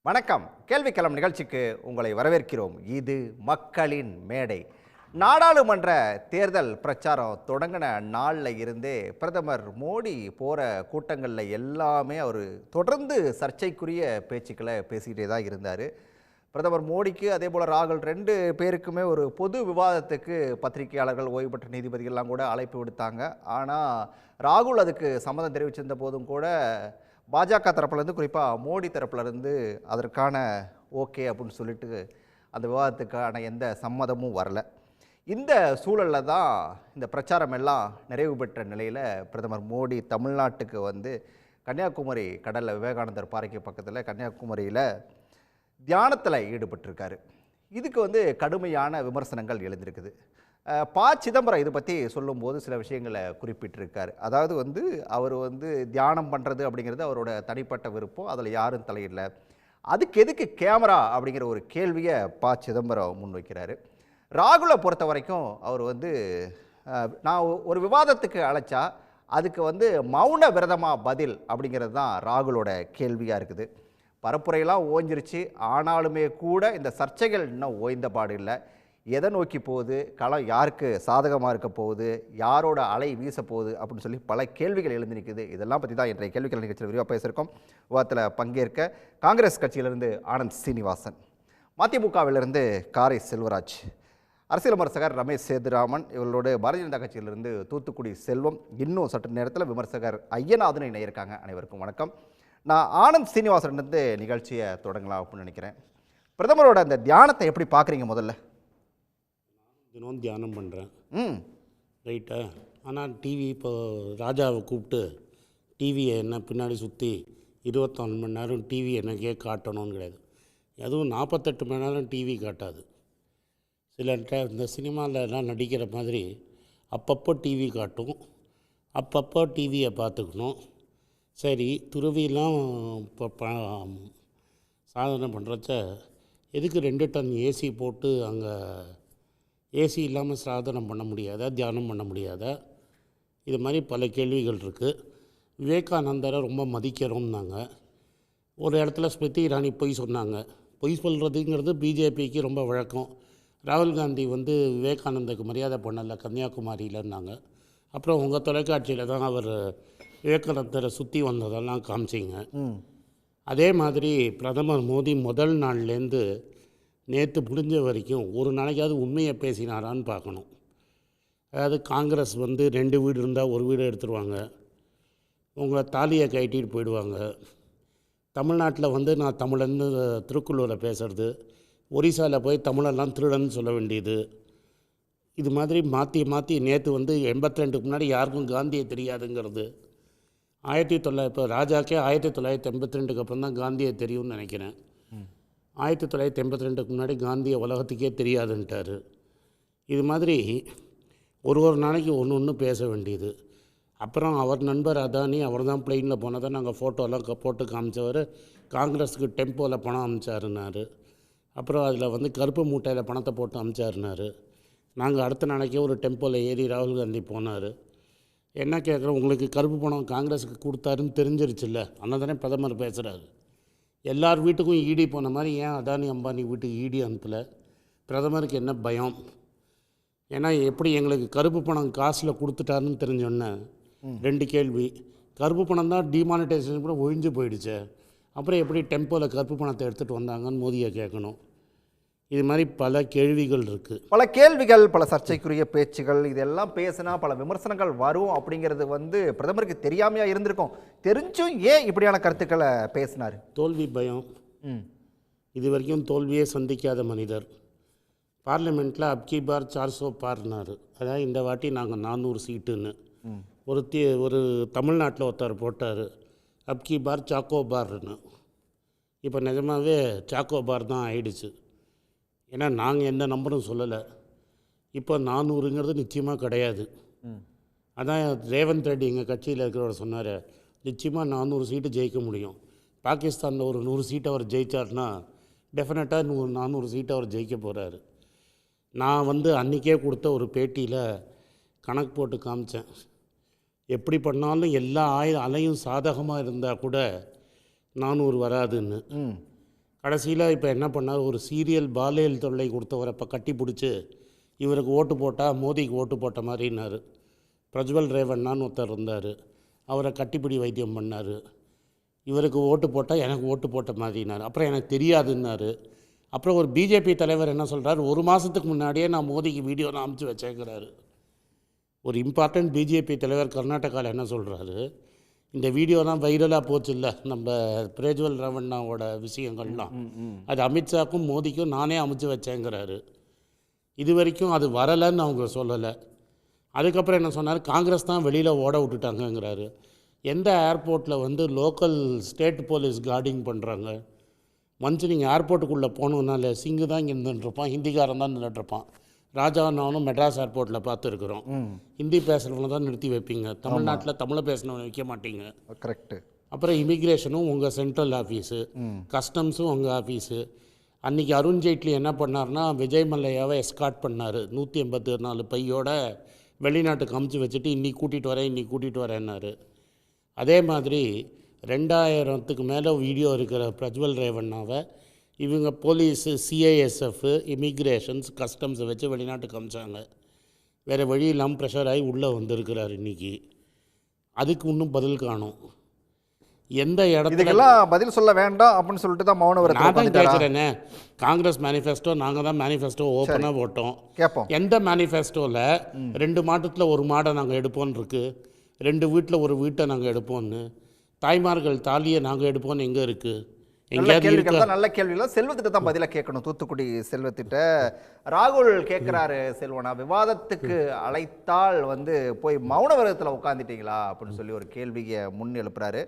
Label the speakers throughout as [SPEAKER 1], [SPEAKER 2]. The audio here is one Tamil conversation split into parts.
[SPEAKER 1] வணக்கம். கேள்விக்களம் நிகழ்ச்சிக்கு உங்களை வரவேற்கிறோம். இது மக்களின் மேடை. நாடாளுமன்ற தேர்தல் பிரச்சாரம் தொடங்கின நாளில் இருந்தே பிரதமர் மோடி போகிற கூட்டங்களில் எல்லாமே அவர் தொடர்ந்து சர்ச்சைக்குரிய பேச்சுக்களை பேசிக்கிட்டே தான் இருந்தார். பிரதமர் மோடிக்கு அதே போல் ராகுல் ரெண்டு பேருக்குமே ஒரு பொது விவாதத்துக்கு பத்திரிகையாளர்கள், ஓய்வு பெற்ற நீதிபதிகள்லாம் கூட அழைப்பு விடுத்தாங்க. ஆனால் ராகுல் அதுக்கு சம்மதம் தெரிவிச்சிருந்த போதும் கூட பாஜக தரப்புலேருந்து, குறிப்பாக மோடி தரப்புலேருந்து அதற்கான ஓகே அப்படின்னு சொல்லிட்டு அந்த விவாதத்துக்கான எந்த சம்மதமும் வரல. இந்த சூழலில் தான் இந்த பிரச்சாரம் எல்லாம் நிறைவு பெற்ற நிலையில் பிரதமர் மோடி தமிழ்நாட்டுக்கு வந்து கன்னியாகுமரி கடலில் விவேகானந்தர் பாறைக்கு பக்கத்தில் கன்னியாகுமரியில் தியானத்தில் ஈடுபட்டிருக்காரு. இதுக்கு வந்து கடுமையான விமர்சனங்கள் எழுந்திருக்குது. சிதம்பரம் இது பற்றி சொல்லும்போது சில விஷயங்களை குறிப்பிட்டிருக்காரு. அதாவது வந்து அவர் வந்து தியானம் பண்ணுறது அப்படிங்கிறது அவரோட தனிப்பட்ட விருப்பம், அதில் யாரும் தலையிடல. அதுக்கு எதுக்கு கேமரா அப்படிங்கிற ஒரு கேள்வியை சிதம்பரம் முன்வைக்கிறாரு. ராகுலை பொறுத்த வரைக்கும் அவர் வந்து நான் ஒரு விவாதத்துக்கு அழைச்சா அதுக்கு வந்து மௌன விரதமாக பதில் அப்படிங்கிறது தான் ராகுலோட கேள்வியாக இருக்குது. பரப்புரையெல்லாம் ஓஞ்சிருச்சு, ஆனாலுமே கூட இந்த சர்ச்சைகள் இன்னும் ஓய்ந்த பாடு இல்லை. எதை நோக்கி போகுது, களம் யாருக்கு சாதகமாக இருக்க போகுது, யாரோட அலை வீச போகுது அப்படின்னு சொல்லி பல கேள்விகள் எழுந்து நிற்குது. இதெல்லாம் பற்றி தான் இன்றைய கேள்விகள் நிகழ்ச்சியில் விரிவாக பேசியிருக்கோம். விவாதத்தில் பங்கேற்க காங்கிரஸ் கட்சியிலிருந்து ஆனந்த் சீனிவாசன், மதிமுகவிலிருந்து காரை செல்வராஜ், அரசியல் விமர்சகர் ரமேஷ் சேதுராமன், இவர்களோடு பாரதிய ஜனதா கட்சியிலிருந்து தூத்துக்குடி செல்வம், இன்னும் சற்று நேரத்தில் விமர்சகர் ஐயநாதன் இணையிருக்காங்க. அனைவருக்கும் வணக்கம். நான் ஆனந்த் சீனிவாசன்லேருந்து நிகழ்ச்சியை தொடங்கலாம் அப்படின்னு நினைக்கிறேன். பிரதமரோட அந்த தியானத்தை எப்படி பார்க்குறீங்க? முதல்ல
[SPEAKER 2] தினம் தியானம் பண்ணுறேன், ரைட்டா. ஆனால் டிவி இப்போ ராஜாவை கூப்பிட்டு டிவியை என்ன பின்னாடி சுற்றி 24 மணி நேரம் டிவி எனக்கே காட்டணும்னு கிடையாது. அதுவும் 48 மணி நேரம் டிவி காட்டாது. சில இந்த சினிமாவிலலாம் நடிக்கிற மாதிரி அப்பப்போ டிவி காட்டும், அப்பப்போ டிவியை பார்த்துக்கணும். சரி, துறவியெல்லாம் இப்போ சாதனை பண்ணுறச்ச எதுக்கு 2 டன் ஏசி போட்டு அங்கே ஏசி இல்லாமல் சாதனை பண்ண முடியாதா, தியானம் பண்ண முடியாதா? இது மாதிரி பல கேள்விகள் இருக்குது. விவேகானந்தரை ரொம்ப மதிக்கிறோம்னாங்க. ஒரு இடத்துல ஸ்மிருதி இரானி பொய் சொன்னாங்க. பொய் சொல்கிறதுங்கிறது பிஜேபிக்கு ரொம்ப வழக்கம். ராகுல் காந்தி வந்து விவேகானந்தருக்கு மரியாதை பண்ணலை கன்னியாகுமரியிலன்னாங்க. அப்புறம் உங்கள் தொலைக்காட்சியில் தான் அவர் விவேகானந்தரை சுற்றி வந்ததெல்லாம் காமிச்சிங்க. அதே மாதிரி பிரதமர் மோடி முதல் நாள்லேருந்து நேற்று முடிஞ்ச வரைக்கும் ஒரு நாளைக்காவது உண்மையை பேசினாரான்னு பார்க்கணும். அதாவது காங்கிரஸ் வந்து 2 வீடு இருந்தால் ஒரு வீடு எடுத்துருவாங்க, உங்களை தாலியை கட்டிட்டு போயிடுவாங்க. தமிழ்நாட்டில் வந்து நான் தமிழன்னு திருக்குள்ளூரில் பேசுகிறது, ஒரிசாவில் போய் தமிழெல்லாம் திருடன்னு சொல்ல வேண்டியது, இது மாதிரி மாற்றி மாற்றி நேற்று வந்து 82க்கு முன்னாடி யாருக்கும் காந்தியை தெரியாதுங்கிறது. இப்போ ராஜாக்கே 1982க்கு அப்புறம் தான் காந்தியை தெரியும்னு நினைக்கிறேன். 1982க்கு முன்னாடி காந்தியை உலகத்துக்கே தெரியாதுன்ட்டார். இது மாதிரி ஒரு நாளைக்கு ஒன்று பேச வேண்டியது. அப்புறம் அவர் நண்பர் அதானி, அவர் தான் பிளெயினில் போனதை நாங்கள் ஃபோட்டோலாம் போட்டு காமிச்சவர் காங்கிரஸுக்கு டெம்போவில் பணம் அனுப்பிச்சாருனார். அப்புறம் அதில் வந்து கருப்பு மூட்டையில் பணத்தை போட்டு அனுப்பிச்சாருனார். நாங்கள் அடுத்த நாளைக்கே ஒரு டெம்போவில் ஏறி ராகுல் காந்தி போனார். என்ன கேட்குறோம், உங்களுக்கு கருப்பு பணம் காங்கிரஸுக்கு கொடுத்தாருன்னு தெரிஞ்சிருச்சுல்ல, ஆனால் தானே பிரதமர் பேசுகிறாரு. எல்லார் வீட்டுக்கும் ஈடி போன மாதிரி ஏன் அதானி அம்பானி வீட்டுக்கு ஈடி அனுப்பலை? பிரதமருக்கு என்ன பயம்? ஏன்னா எப்படி எங்களுக்கு கருப்பு பணம் காசில் கொடுத்துட்டாருன்னு தெரிஞ்சோன்னே 2 கேள்வி. கருப்பு பணம் தான் டிமானிட்டைசேஷன் கூட ஒழிஞ்சு போயிடுச்சு, அப்புறம் எப்படி டெம்போவில் கருப்பு பணத்தை எடுத்துகிட்டு வந்தாங்கன்னு மோதியை கேட்கணும். இது மாதிரி பல கேள்விகள் இருக்குது.
[SPEAKER 1] பல கேள்விகள், பல சர்ச்சைக்குரிய பேச்சுகள், இதெல்லாம் பேசினா பல விமர்சனங்கள் வரும் அப்படிங்கிறது வந்து பிரதமருக்கு தெரியாமையா இருந்திருக்கும். தெரிஞ்சும் ஏன் இப்படியான கருத்துக்களை பேசினார்?
[SPEAKER 2] தோல்வி பயம். இது வரைக்கும் தோல்வியே சந்திக்காத மனிதர். பார்லிமெண்ட்டில் அப்கி பார் 400 பார்னார். அதாவது இந்த வாட்டி நாங்கள் 400 சீட்டுன்னு. ஒரு தமிழ்நாட்டில் ஒருத்தர் போட்டார் அப்கி பார் சாக்கோ பார்னு. இப்போ நிஜமாகவே சாக்கோ பார் தான் ஆயிடுச்சு. ஏன்னா நாங்கள் எந்த நம்பரும் சொல்லலை. இப்போ 400ங்கிறது நிச்சயமாக கிடையாது. அதான் ரேவந்த் ரெட்டி எங்கள் கட்சியில் இருக்கிறவர் சொன்னார், நிச்சயமாக 400 சீட்டு ஜெயிக்க முடியும். பாகிஸ்தானில் ஒரு 100 சீட்டு அவர் ஜெயித்தார்னா டெஃபினட்டாக 400 சீட்டு அவர் ஜெயிக்க போகிறாரு. நான் வந்து அன்றைக்கே கொடுத்த ஒரு பேட்டியில் கணக்கு போட்டு காமிச்சேன். எப்படி பண்ணாலும் எல்லா அலையும் சாதகமாக இருந்தால் கூட 400 வராதுன்னு. கடைசியில் இப்போ என்ன பண்ணார், ஒரு சீரியல் பாலியல் தொல்லை கொடுத்தவரை இப்போ கட்டி பிடிச்சி இவருக்கு ஓட்டு போட்டால் மோதிக்கு ஓட்டு போட்ட மாதிரின்னாரு. பிரஜ்வல் ரேவண்ணான்னு ஒருத்தர் இருந்தார், அவரை கட்டிப்பிடி வைத்தியம் பண்ணார். இவருக்கு ஓட்டு போட்டால் எனக்கு ஓட்டு போட்ட மாதிரினார். அப்புறம் எனக்கு தெரியாதுன்னாரு. அப்புறம் ஒரு பிஜேபி தலைவர் என்ன சொல்கிறார், ஒரு மாதத்துக்கு முன்னாடியே நான் மோதிக்கு வீடியோ நான் அமுச்சு வச்சேங்கிறாரு. ஒரு இம்பார்ட்டன்ட் பிஜேபி தலைவர் கர்நாடகாவில் என்ன சொல்கிறாரு, இந்த வீடியோலாம் வைரலாக போச்சு இல்லை, நம்ம பிரஜ்வல் ரவண்ணாவோட விஷயங்கள்லாம், அது அமித்ஷாக்கும் மோதிக்கும் நானே அமுச்சு வச்சேங்கிறாரு. இது வரைக்கும் அது வரலைன்னு அவங்க சொல்லலை. அதுக்கப்புறம் என்ன சொன்னார், காங்கிரஸ் தான் வெளியில் ஓட விட்டுட்டாங்கங்கிறாரு. எந்த ஏர்போர்ட்டில் வந்து லோக்கல் ஸ்டேட் போலீஸ் கார்டிங் பண்ணுறாங்க? மஞ்சு நீங்கள் ஏர்போர்ட்டுக்குள்ளே போகணுன்னால சிங்கு தான் இங்கே நின்றுருப்பான், ஹிந்திக்காரன் தான் நின்றுட்டுருப்பான். ராஜா நானும் மெட்ராஸ் ஏர்போர்ட்டில் பார்த்துருக்குறோம். ஹிந்தி பேசுகிறவங்க தான் நிறுத்தி வைப்பீங்க, தமிழ்நாட்டில் தமிழை பேசினவங்க வைக்க மாட்டீங்க.
[SPEAKER 1] கரெக்டு. அப்புறம்
[SPEAKER 2] இமிக்ரேஷனும் உங்கள் சென்ட்ரல் ஆஃபீஸு, கஸ்டம்ஸும் உங்கள் ஆஃபீஸு. அன்றைக்கி அருண்ஜேட்லி என்ன பண்ணார்னா, விஜய் மல்லையாவை எஸ்கார்ட் பண்ணார் 184 பையோட வெளிநாட்டுக்கு அமுச்சு வச்சுட்டு இன்றைக்கி கூட்டிகிட்டு வரேன்னாரு. அதே மாதிரி 2000க்கு மேலே வீடியோ இருக்கிற பிரஜ்வல் ரேவண்ணாவை இவங்க போலீஸு, சிஐஎஸ்எஃப், இமிக்ரேஷன்ஸ், கஸ்டம்ஸை வச்சு வெளிநாட்டுக்கு அமிச்சாங்க. வேறு வழி இல்லாமல் ப்ரெஷர் ஆகி உள்ளே வந்திருக்கிறார் இன்றைக்கி. அதுக்கு இன்னும் பதில் காணும். எந்த
[SPEAKER 1] இடத்துக்கெல்லாம் பதில் சொல்ல வேண்டாம் அப்படின்னு சொல்லிட்டு தான் மௌன விரதம்.
[SPEAKER 2] நான் தான் கேட்குறேனே, காங்கிரஸ் மேனிஃபெஸ்டோ நாங்கள் தான் மேனிஃபெஸ்டோ ஓப்பனாக போட்டோம்.
[SPEAKER 1] கேட்போம்.
[SPEAKER 2] எந்த மேனிஃபெஸ்டோவில் 2 மாதத்தில் 1 மாடை நாங்கள் எடுப்போன்னு இருக்குது, 2 வீட்டில் 1 வீட்டை நாங்கள் எடுப்போன்னு, தாய்மார்கள் தாலியை நாங்கள் எடுப்போன்னு எங்கே இருக்குது?
[SPEAKER 1] நல்ல கேள்விகள செல்வத்திட்ட தான் பதில கேட்கணும். தூத்துக்குடி செல்வத்திட்ட ராகுல் கேட்கிறாரு, செல்வனா விவாதத்துக்கு அழைத்தால் வந்து போய் மௌன விரதத்தில் உட்காந்துட்டீங்களா அப்படின்னு சொல்லி ஒரு கேள்வியை முன் எழுப்புறாரு.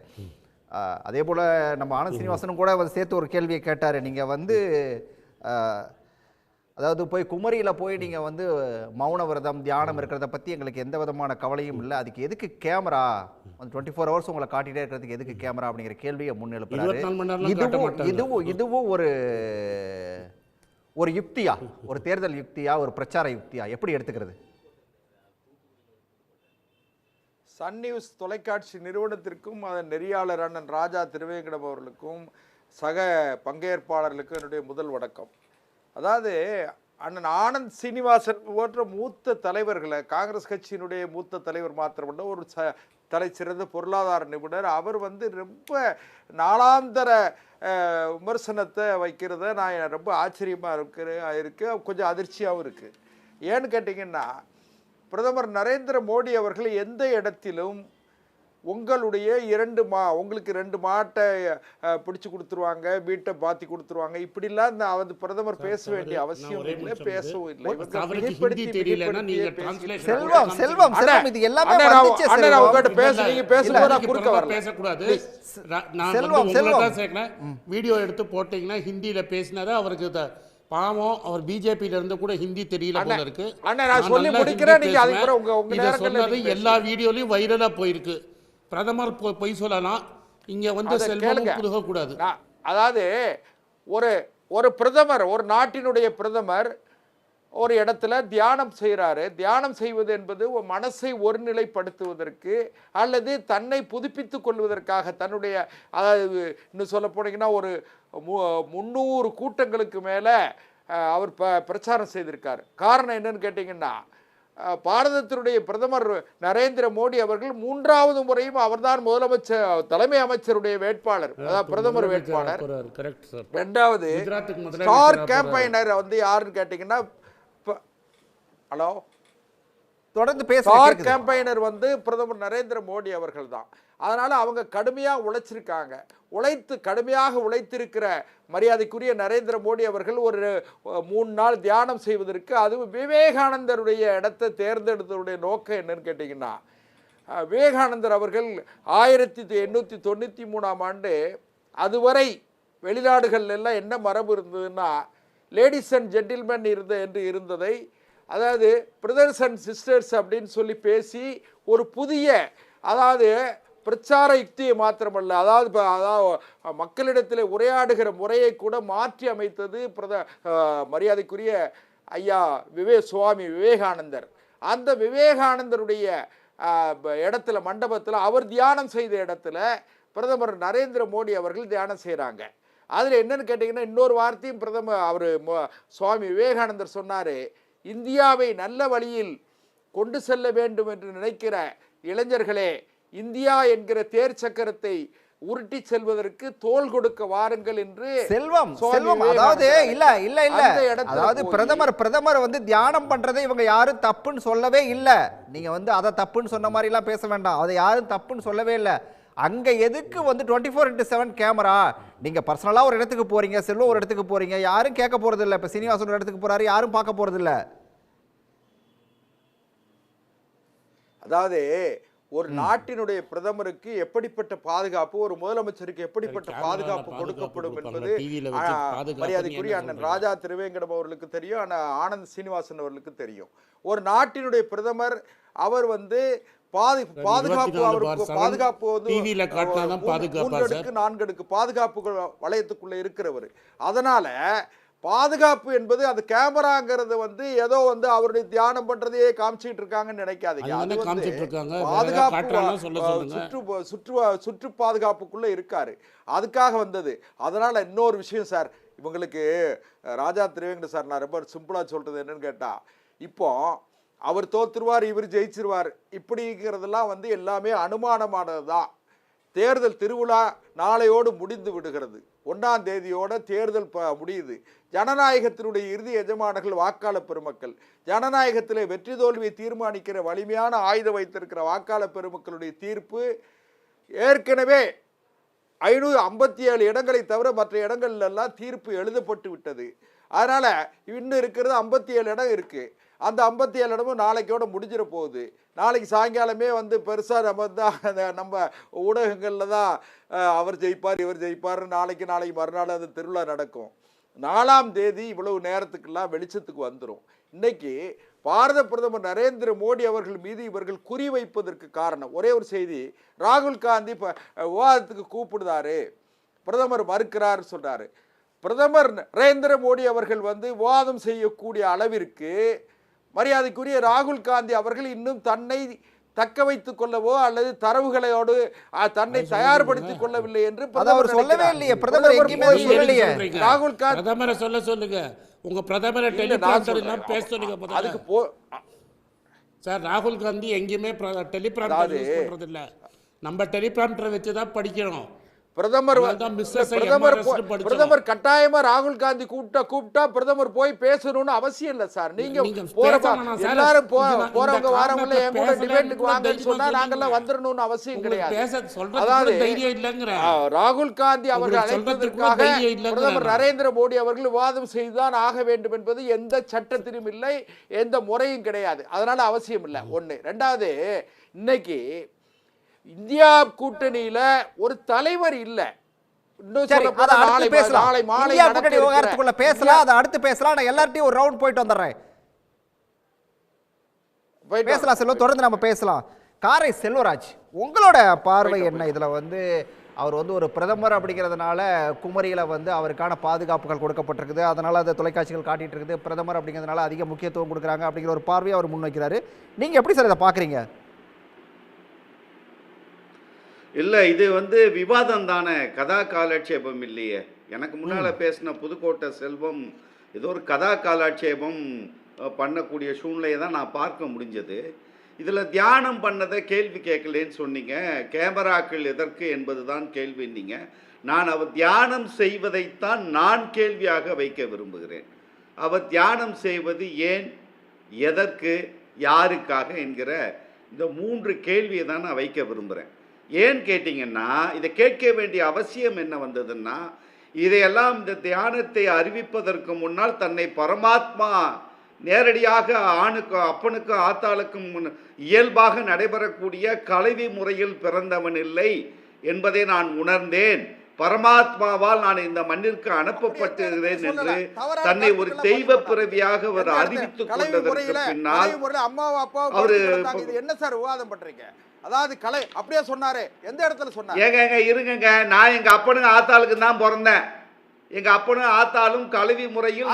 [SPEAKER 1] அதே போல் நம்ம ஆனந்த் சீனிவாசனும் கூட வந்து சேர்த்து ஒரு கேள்வியை கேட்டார். நீங்கள் வந்து அதாவது போய் குமரியில் போய் நீங்கள் வந்து மௌன விரதம் தியானம் இருக்கிறத பற்றி எங்களுக்கு எந்த விதமான கவலையும் இல்லை, அதுக்கு எதுக்கு கேமரா வந்து 24 ஹவர்ஸ் உங்களை காட்டிகிட்டே இருக்கிறதுக்கு எதுக்கு கேமரா அப்படிங்கிற கேள்வியை முன்னெழுப்புறாரு. இதுவும் ஒரு யுக்தியா, ஒரு தேர்தல் யுக்தியா, ஒரு பிரச்சார யுக்தியா எப்படி எடுத்துக்கிறது?
[SPEAKER 3] சன் நியூஸ் தொலைக்காட்சி நிறுவனத்திற்கும் அதன் நெறியாளர் அண்ணன் ராஜா திருவேங்கடம் அவர்களுக்கும் சக பங்கேற்பாளர்களுக்கும் என்னுடைய முதல் வணக்கம். அதாவது அண்ணன் ஆனந்த் சீனிவாசன் போன்ற மூத்த தலைவர்களை, காங்கிரஸ் கட்சியினுடைய மூத்த தலைவர் மாத்திரமல்ல, ஒரு தலைச்சிறந்த பொருளாதார நிபுணர், அவர் வந்து ரொம்ப நாளாந்தர விமர்சனத்தை வைக்கிறத நான் ரொம்ப ஆச்சரியமாக இருக்கு, கொஞ்சம் அதிர்ச்சியாகவும் இருக்குது. ஏன்னு கேட்டிங்கன்னா, பிரதமர் நரேந்திர மோடி அவர்கள் எந்த இடத்திலும் உங்களுடைய உங்களுக்கு 2 மாட்டை பிடிச்சி கொடுத்துருவாங்க, வீட்டை பாத்தி கொடுத்துருவாங்க, இப்படிலாம் வந்து பிரதமர் பேச வேண்டிய அவசியம் இல்லை, பேசவும் இல்லை.
[SPEAKER 2] வீடியோ எடுத்து போட்டீங்கன்னா ஹிந்தியில பேசினாரு, அவருக்கு பாவம், அவர் பிஜேபியில இருந்து கூட ஹிந்தி தெரியல போல இருக்கு. எல்லா வீடியோலையும் வைரலா போயிருக்கு. பிரதமர் பொய் சொல்லலாம், இங்க வந்து செல்வம் புதுகக்கூடாது.
[SPEAKER 3] அதாவது ஒரு பிரதமர், ஒரு நாட்டினுடைய பிரதமர் ஒரு இடத்துல தியானம் செய்கிறாரு. தியானம் செய்வது என்பது மனசை ஒருநிலைப்படுத்துவதற்கு அல்லது தன்னை புதுப்பித்துக் கொள்வதற்காக, தன்னுடைய, அதாவது இன்னும் சொல்ல போனீங்கன்னா ஒரு 300 கூட்டங்களுக்கு மேலே அவர் பிரச்சாரம் செய்திருக்கார். காரணம் என்னன்னு கேட்டிங்கன்னா, பாரதத்தினுடைய பிரதமர் நரேந்திர மோடி அவர்கள் 3வது முறையும் அவர்தான் முதலமைச்சர், தலைமை அமைச்சருடைய வேட்பாளர், அதாவது பிரதமர் வேட்பாளர். 2வது ஸ்டார் கேம்பெயினர் வந்து யாருன்னு கேட்டீங்கன்னா, ஹலோ,
[SPEAKER 1] தொடர்ந்து பேச
[SPEAKER 3] ஸ்டார் கேம்பெயினர் வந்து பிரதமர் நரேந்திர மோடி அவர்கள் தான். அதனால் அவங்க கடுமையாக உழைச்சிருக்காங்க. கடுமையாக உழைத்திருக்கிற மரியாதைக்குரிய நரேந்திர மோடி அவர்கள் ஒரு 3 நாள் தியானம் செய்வதற்கு, அதுவும் விவேகானந்தருடைய இடத்தை தேர்ந்தெடுத்ததுடைய நோக்கம் என்னன்னு கேட்டிங்கன்னா, விவேகானந்தர் அவர்கள் 1893ஆம் ஆண்டு அதுவரை வெளிநாடுகள் எல்லாம் என்ன மரபு இருந்ததுன்னா, லேடிஸ் அண்ட் ஜென்டில்மேன் இருந்ததை, அதாவது பிரதர்ஸ் அண்ட் சிஸ்டர்ஸ் அப்படின்னு சொல்லி பேசி ஒரு புதிய, அதாவது பிரச்சார யுக்தியை மாத்திரமல்ல, அதாவது மக்களிடத்தில் உரையாடுகிற முறையை கூட மாற்றி அமைத்தது மரியாதைக்குரிய ஐயா சுவாமி விவேகானந்தர். அந்த விவேகானந்தருடைய இடத்துல, மண்டபத்தில் அவர் தியானம் செய்த இடத்துல பிரதமர் நரேந்திர மோடி அவர்கள் தியானம் செய்கிறாங்க. அதில் என்னன்னு கேட்டிங்கன்னா இன்னொரு வார்த்தையும் பிரதமர் அவர் சுவாமி விவேகானந்தர் சொன்னார், இந்தியாவை நல்ல வழியில் கொண்டு செல்ல வேண்டும் என்று நினைக்கிற இளைஞர்களே, இந்தியா என்கிற தேர் சக்கரத்தை உருட்டி செல்வதற்கு தோள் கொடுக்க வாருங்கள் என்று
[SPEAKER 1] செல்வம் அதாவது இல்ல இல்ல இல்ல அதாவது பிரதமர் வந்து தியானம் பண்றதை இவங்க யாரும் தப்புன்னு சொல்லவே இல்ல. நீங்க வந்து அதை தப்புன்னு சொன்ன மாதிரி எல்லாம் பேச வேண்டாம். அதை யாரும் தப்புன்னு சொல்லவே இல்லை. அங்க எதுக்கு வந்து 24/7 கேமரா? நீங்க பர்சனலா ஒரு இடத்துக்கு போறீங்க, செல்வம் ஒரு இடத்துக்கு போறீங்க, யாரும் கேட்க போறது இல்லை. இப்ப சீனிவாசன் ஒரு இடத்துக்கு போறாரு, யாரும் பார்க்க போறது இல்லை.
[SPEAKER 3] அதாவது ஒரு நாட்டினுடைய பிரதமருக்கு எப்படிப்பட்ட பாதுகாப்பு, ஒரு முதலமைச்சருக்கு எப்படிப்பட்ட பாதுகாப்பு கொடுக்கப்படும் என்பது மரியாதைக்குரிய அண்ணன் ராஜா திருவேங்கடம் அவர்களுக்கு தெரியும், ஆனந்த் சீனிவாசன் அவர்களுக்கு தெரியும். ஒரு நாட்டினுடைய பிரதமர் அவர் வந்து பாதுகாப்பு அவருக்கு பாதுகாப்பு வந்து 4 அடுக்கு பாதுகாப்பு வளையத்துக்குள்ள இருக்கிறவர். அதனால பாதுகாப்பு என்பது அது கேமராங்கிறது வந்து ஏதோ வந்து அவருடைய தியானம் பண்றதையே காமிச்சிட்டு இருக்காங்கன்னு நினைக்காதீங்க. அது வந்து பாதுகாப்பு சுற்று பாதுகாப்புக்குள்ள இருக்காரு, அதுக்காக வந்தது. அதனால இன்னொரு விஷயம் சார், இவங்களுக்கு ராஜா திருவேங்கட சார், நான் ரொம்ப சிம்பிளா சொல்றது என்னன்னு கேட்டா, இப்போ அவர் தோத்துருவார் இவர் ஜெயிச்சிருவார் இப்படிங்கிறதெல்லாம் வந்து எல்லாமே அனுமானமானது தான். தேர்தல் திருவிழா நாளையோடு முடிந்து விடுகிறது. 1ஆம் தேதியோட தேர்தல் முடியுது. ஜனநாயகத்தினுடைய இறுதி எஜமானர்கள் வாக்காளர் பெருமக்கள். ஜனநாயகத்தில் வெற்றி தோல்வியை தீர்மானிக்கிற வலிமையான ஆயுதம் வைத்திருக்கிற வாக்காளர் பெருமக்களுடைய தீர்ப்பு ஏற்கனவே 557 இடங்களை தவிர மற்ற இடங்கள்லாம் தீர்ப்பு எழுதப்பட்டு விட்டது. அதனால இன்னும் இருக்கிறது 57 இடம் இருக்கு. அந்த 57 இடமும் நாளைக்கோட முடிஞ்சிட போகுது. நாளைக்கு சாயங்காலமே வந்து பெருசாக நம்ம ஊடகங்களில் தான் அவர் ஜெயிப்பார் இவர் ஜெயிப்பார், நாளைக்கு மறுநாள் அந்த திருவிழா நடக்கும். 4ஆம் தேதி இவ்வளவு நேரத்துக்கெல்லாம் வெளிச்சத்துக்கு வந்துடும். இன்னைக்கு பாரத பிரதமர் நரேந்திர மோடி அவர்கள் மீது இவர்கள் குறி வைப்பதற்கு காரணம் ஒரே ஒரு செய்தி. ராகுல் காந்தி விவாதத்துக்கு கூப்பிடுதாரு, பிரதமர் மறுக்கிறார் சொல்றாரு. பிரதமர் நரேந்திர மோடி அவர்கள் வந்து விவாதம் செய்யக்கூடிய அளவிற்கு மரியாதைக்குரிய ராகுல் காந்தி அவர்கள் இன்னும் தன்னை தக்க வைத்துக் கொள்ளவோ அல்லது தரவுகளோடு தன்னை தயார்படுத்திக் கொள்ளவில்லை என்று
[SPEAKER 1] சொல்லவே இல்லையே. ராகுல் காந்தி
[SPEAKER 2] பிரதமரை சொல்ல சொல்லுங்க, உங்க பிரதமரை டெலிபிராம்டர் பேச சொல்லுங்க. அதுக்கு சார், ராகுல் காந்தி எங்கேயுமே டெலிபிராம்டர் யூஸ் பண்றது இல்ல, நம்ம டெலிபிராம்டரை வச்சுதான் படிக்கணும்.
[SPEAKER 3] பிரதமர் கட்டாயமா ராகுல் காந்தி கூப்பிட்டா பிரதமர் போய் பேசணும்னு அவசியம் இல்ல சார். நீங்க எல்லாரும் போறவங்க வாரவங்க என் கூட டிபேட்டுக்கு வாங்கன்னு சொன்னா நாங்கெல்லாம் வந்துடணும்னு அவசியம் கிடையாது. அதாவது ராகுல் காந்தி அவர்கள் அழைத்ததற்காக பிரதமர் நரேந்திர மோடி அவர்கள் விவாதம் செய்துதான் ஆக வேண்டும் என்பது எந்த சட்டத்திலும் இல்லை, எந்த முறையும் கிடையாது. அதனால அவசியம் இல்லை. ஒண்ணு. ரெண்டாவது, இன்னைக்கு இந்தியா கூட்டணியில ஒரு தலைவர் இல்ல.
[SPEAKER 1] எல்லார்ட்டையும் ஒரு ரவுண்ட் போயிட்டு வந்துடுறேன். பேசலாம் செல்வம், தொடர்ந்து நம்ம பேசலாம். காரை செல்வராஜ், உங்களோட பார்வை என்ன? இதுல வந்து அவர் வந்து ஒரு பிரதமர் அப்படிங்கிறதுனால குமரியில வந்து அவருக்கான பாதுகாப்புகள் கொடுக்கப்பட்டிருக்குது, அதனால அதை தொலைக்காட்சிகள் காட்டிட்டு இருக்குது. பிரதமர் அப்படிங்கிறதுனால அதிக முக்கியத்துவம் கொடுக்குறாங்க அப்படிங்கிற ஒரு பார்வையை அவர் முன்வைக்கிறாரு. நீங்க எப்படி சார் இதை பாக்குறீங்க?
[SPEAKER 4] இல்லை, இது வந்து விவாதம் தானே, கதா காலட்சேபம் இல்லையே. எனக்கு முன்னால் பேசின புதுக்கோட்டை செல்வம் ஏதோ ஒரு கதா காலட்சேபம் பண்ணக்கூடிய சூழ்நிலையை தான் நான் பார்க்க முடிஞ்சது. இதில் தியானம் பண்ணதை கேள்வி கேட்கலேன்னு சொன்னீங்க, கேமராக்கள் எதற்கு என்பது தான் கேள்வின்னீங்க. நான் அவர் தியானம் செய்வதைத்தான் நான் கேள்வியாக வைக்க விரும்புகிறேன். அவர் தியானம் செய்வது ஏன், எதற்கு, யாருக்காக என்கிற இந்த 3 கேள்வியை தான் நான் வைக்க விரும்புகிறேன். ஏன் கேட்டிங்கன்னா, இதை கேட்க வேண்டிய அவசியம் என்ன வந்ததுன்னா, இதையெல்லாம் இந்த தியானத்தை அறிவிப்பதற்கு முன்னால் தன்னை பரமாத்மா நேரடியாக ஆணுக்கும் அப்பனுக்கும் ஆத்தாளுக்கும் இயல்பாக நடைபெறக்கூடிய கலவி முறையில் பிறந்தவன் இல்லை என்பதை நான் உணர்ந்தேன். பரமாத்மாவால் நான் இந்த மண்ணிற்கு அனுப்பப்பட்டிருக்கிறேன் என்று தன்னை ஒரு தெய்வ பிறவியாக அவர் அறிவித்துக் கொண்டதற்கு பின்னால் அவரு
[SPEAKER 3] என்ன சார் விவாதம் பண்றீங்க? அதாவது கலை அப்படியே சொன்னாரு, எந்த இடத்துல சொன்னாரு?
[SPEAKER 4] ஏங்க இருங்க, நான் எங்க அப்பனும் ஆத்தாளுக்கு தான் பிறந்தேன். எங்க அப்பனும் ஆத்தாலும் கல்வி முறையில்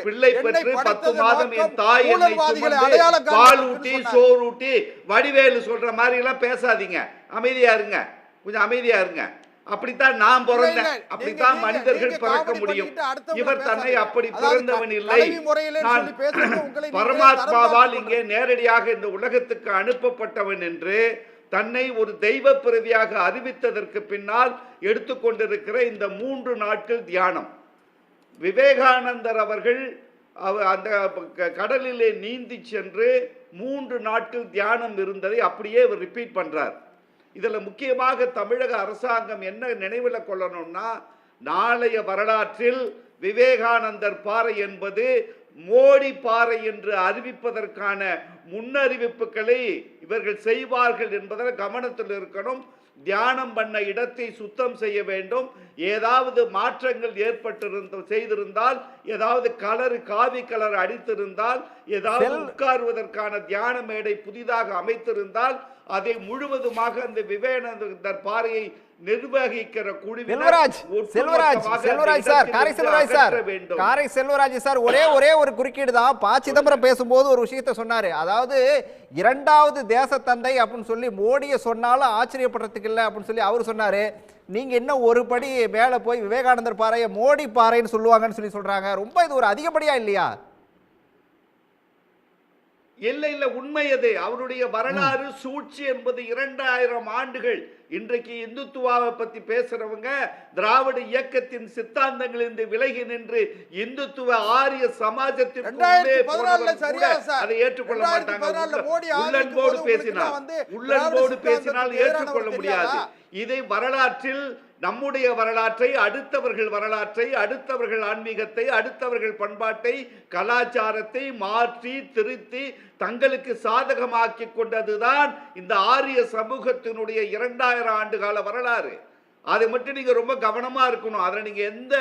[SPEAKER 4] பிள்ளை பெற்று 10 மாதம் என் தாய் என்னை சுமந்து பால் ஊட்டி சோறு ஊட்டி வடிவேலு சொல்ற மாதிரி எல்லாம் பேசாதீங்க. அமைதியா இருங்க, கொஞ்சம் அமைதியா இருங்க. அப்படித்தான் நான் பிறந்தேன்,
[SPEAKER 3] இல்ல,
[SPEAKER 4] அப்படித்தான்
[SPEAKER 3] நீங்க
[SPEAKER 4] மனிதர்கள் பிறக்க
[SPEAKER 3] காமெடி
[SPEAKER 4] முடியும்.
[SPEAKER 3] பண்ணிட்டு அடுத்தவங்கள
[SPEAKER 4] இவர் தன்னை
[SPEAKER 3] பேசாதீங்க.
[SPEAKER 4] அப்படி
[SPEAKER 3] அதாவது
[SPEAKER 4] பிறந்தவன் இல்லை.
[SPEAKER 3] கல்வி முறையிலே
[SPEAKER 4] நான்
[SPEAKER 3] சொல்லி பேசுறது உங்களை நீங்களே
[SPEAKER 4] பரமாத்மாவால்
[SPEAKER 3] தரம்
[SPEAKER 4] இங்கே
[SPEAKER 3] தாழ்த்திக்
[SPEAKER 4] நேரடியாக இந்த உலகத்துக்கு அனுப்பப்பட்டவன் என்று தன்னை ஒரு தெய்வ பிறவியாக அறிவித்ததற்கு பின்னால் எடுத்துக்கொண்டிருக்கிற இந்த 3 நாட்கள் தியானம். விவேகானந்தர் அவர்கள் அந்த கடலிலே நீந்தி சென்று 3 நாட்கள் தியானம் இருந்ததை அப்படியே அவர் ரிப்பீட் பண்றார். இதுல முக்கியமாக தமிழக அரசாங்கம் என்ன நினைவில் கொள்ளணும்னா, நாளைய வரலாற்றில் விவேகானந்தர் பாறை என்பது மோடி பாறை என்று அறிவிப்பதற்கான முன்னறிவிப்புகளை இவர்கள் செய்வார்கள் என்பதில் கவனத்தில் இருக்கணும். தியானம் பண்ண இடத்தை சுத்தம் செய்ய வேண்டும். ஏதாவது மாற்றங்கள் செய்திருந்தால், ஏதாவது காவி கலர் அடித்திருந்தால், ஏதாவது உட்காருவதற்கான தியான மேடை புதிதாக அமைத்திருந்தால் அதை முழுவதுமாக அந்த விவேகானந்தர் பாறையை நிர்வகிக்கிற
[SPEAKER 1] ஒரே ஒரு குறுக்கீடு தான். ப. சிதம்பரம் பேசும்போது ஒரு விஷயத்தை சொன்னாரு. அதாவது 2வது தேச தந்தை அப்படின்னு சொல்லி மோடியை சொன்னாலும் ஆச்சரியப்படுறதுக்கு இல்லை அப்படின்னு சொல்லி அவர் சொன்னாரு. நீங்க இன்னும் ஒரு படி மேல போய் விவேகானந்தர் பாறையை மோடி பாறைன்னு சொல்லுவாங்கன்னு சொல்லி சொல்றாங்க. ரொம்ப இது ஒரு அதிகப்படியா இல்லையா?
[SPEAKER 4] இல்ல உண்மை அது. அவருடைய வரலாறு சூழ்ச்சி என்பது 2000 ஆண்டுகள். இன்றைக்கு இந்துத்துவாவை பத்தி பேசுறவங்க திராவிட இயக்கத்தின் சித்தாந்தங்களிலிருந்து விலகி நின்று இந்துத்துவ ஆரிய சமாஜத்தின் அதை ஏற்றுக்கொள்ள மாட்டாங்க. உள்ளன்போடு பேசினால் ஏற்றுக்கொள்ள முடியாது. இதை வரலாற்றில் நம்முடைய வரலாற்றை, அடுத்தவர்கள் வரலாற்றை, அடுத்தவர்கள் ஆன்மீகத்தை, அடுத்தவர்கள் பண்பாட்டை, கலாச்சாரத்தை மாற்றி திருத்தி தங்களுக்கு சாதகமாக்கி கொண்டதுதான் இந்த ஆரிய சமூகத்தினுடைய 2000 ஆண்டு கால வரலாறு. அதை மட்டும் நீங்க ரொம்ப கவனமா இருக்கணும். அதில் நீங்க எந்த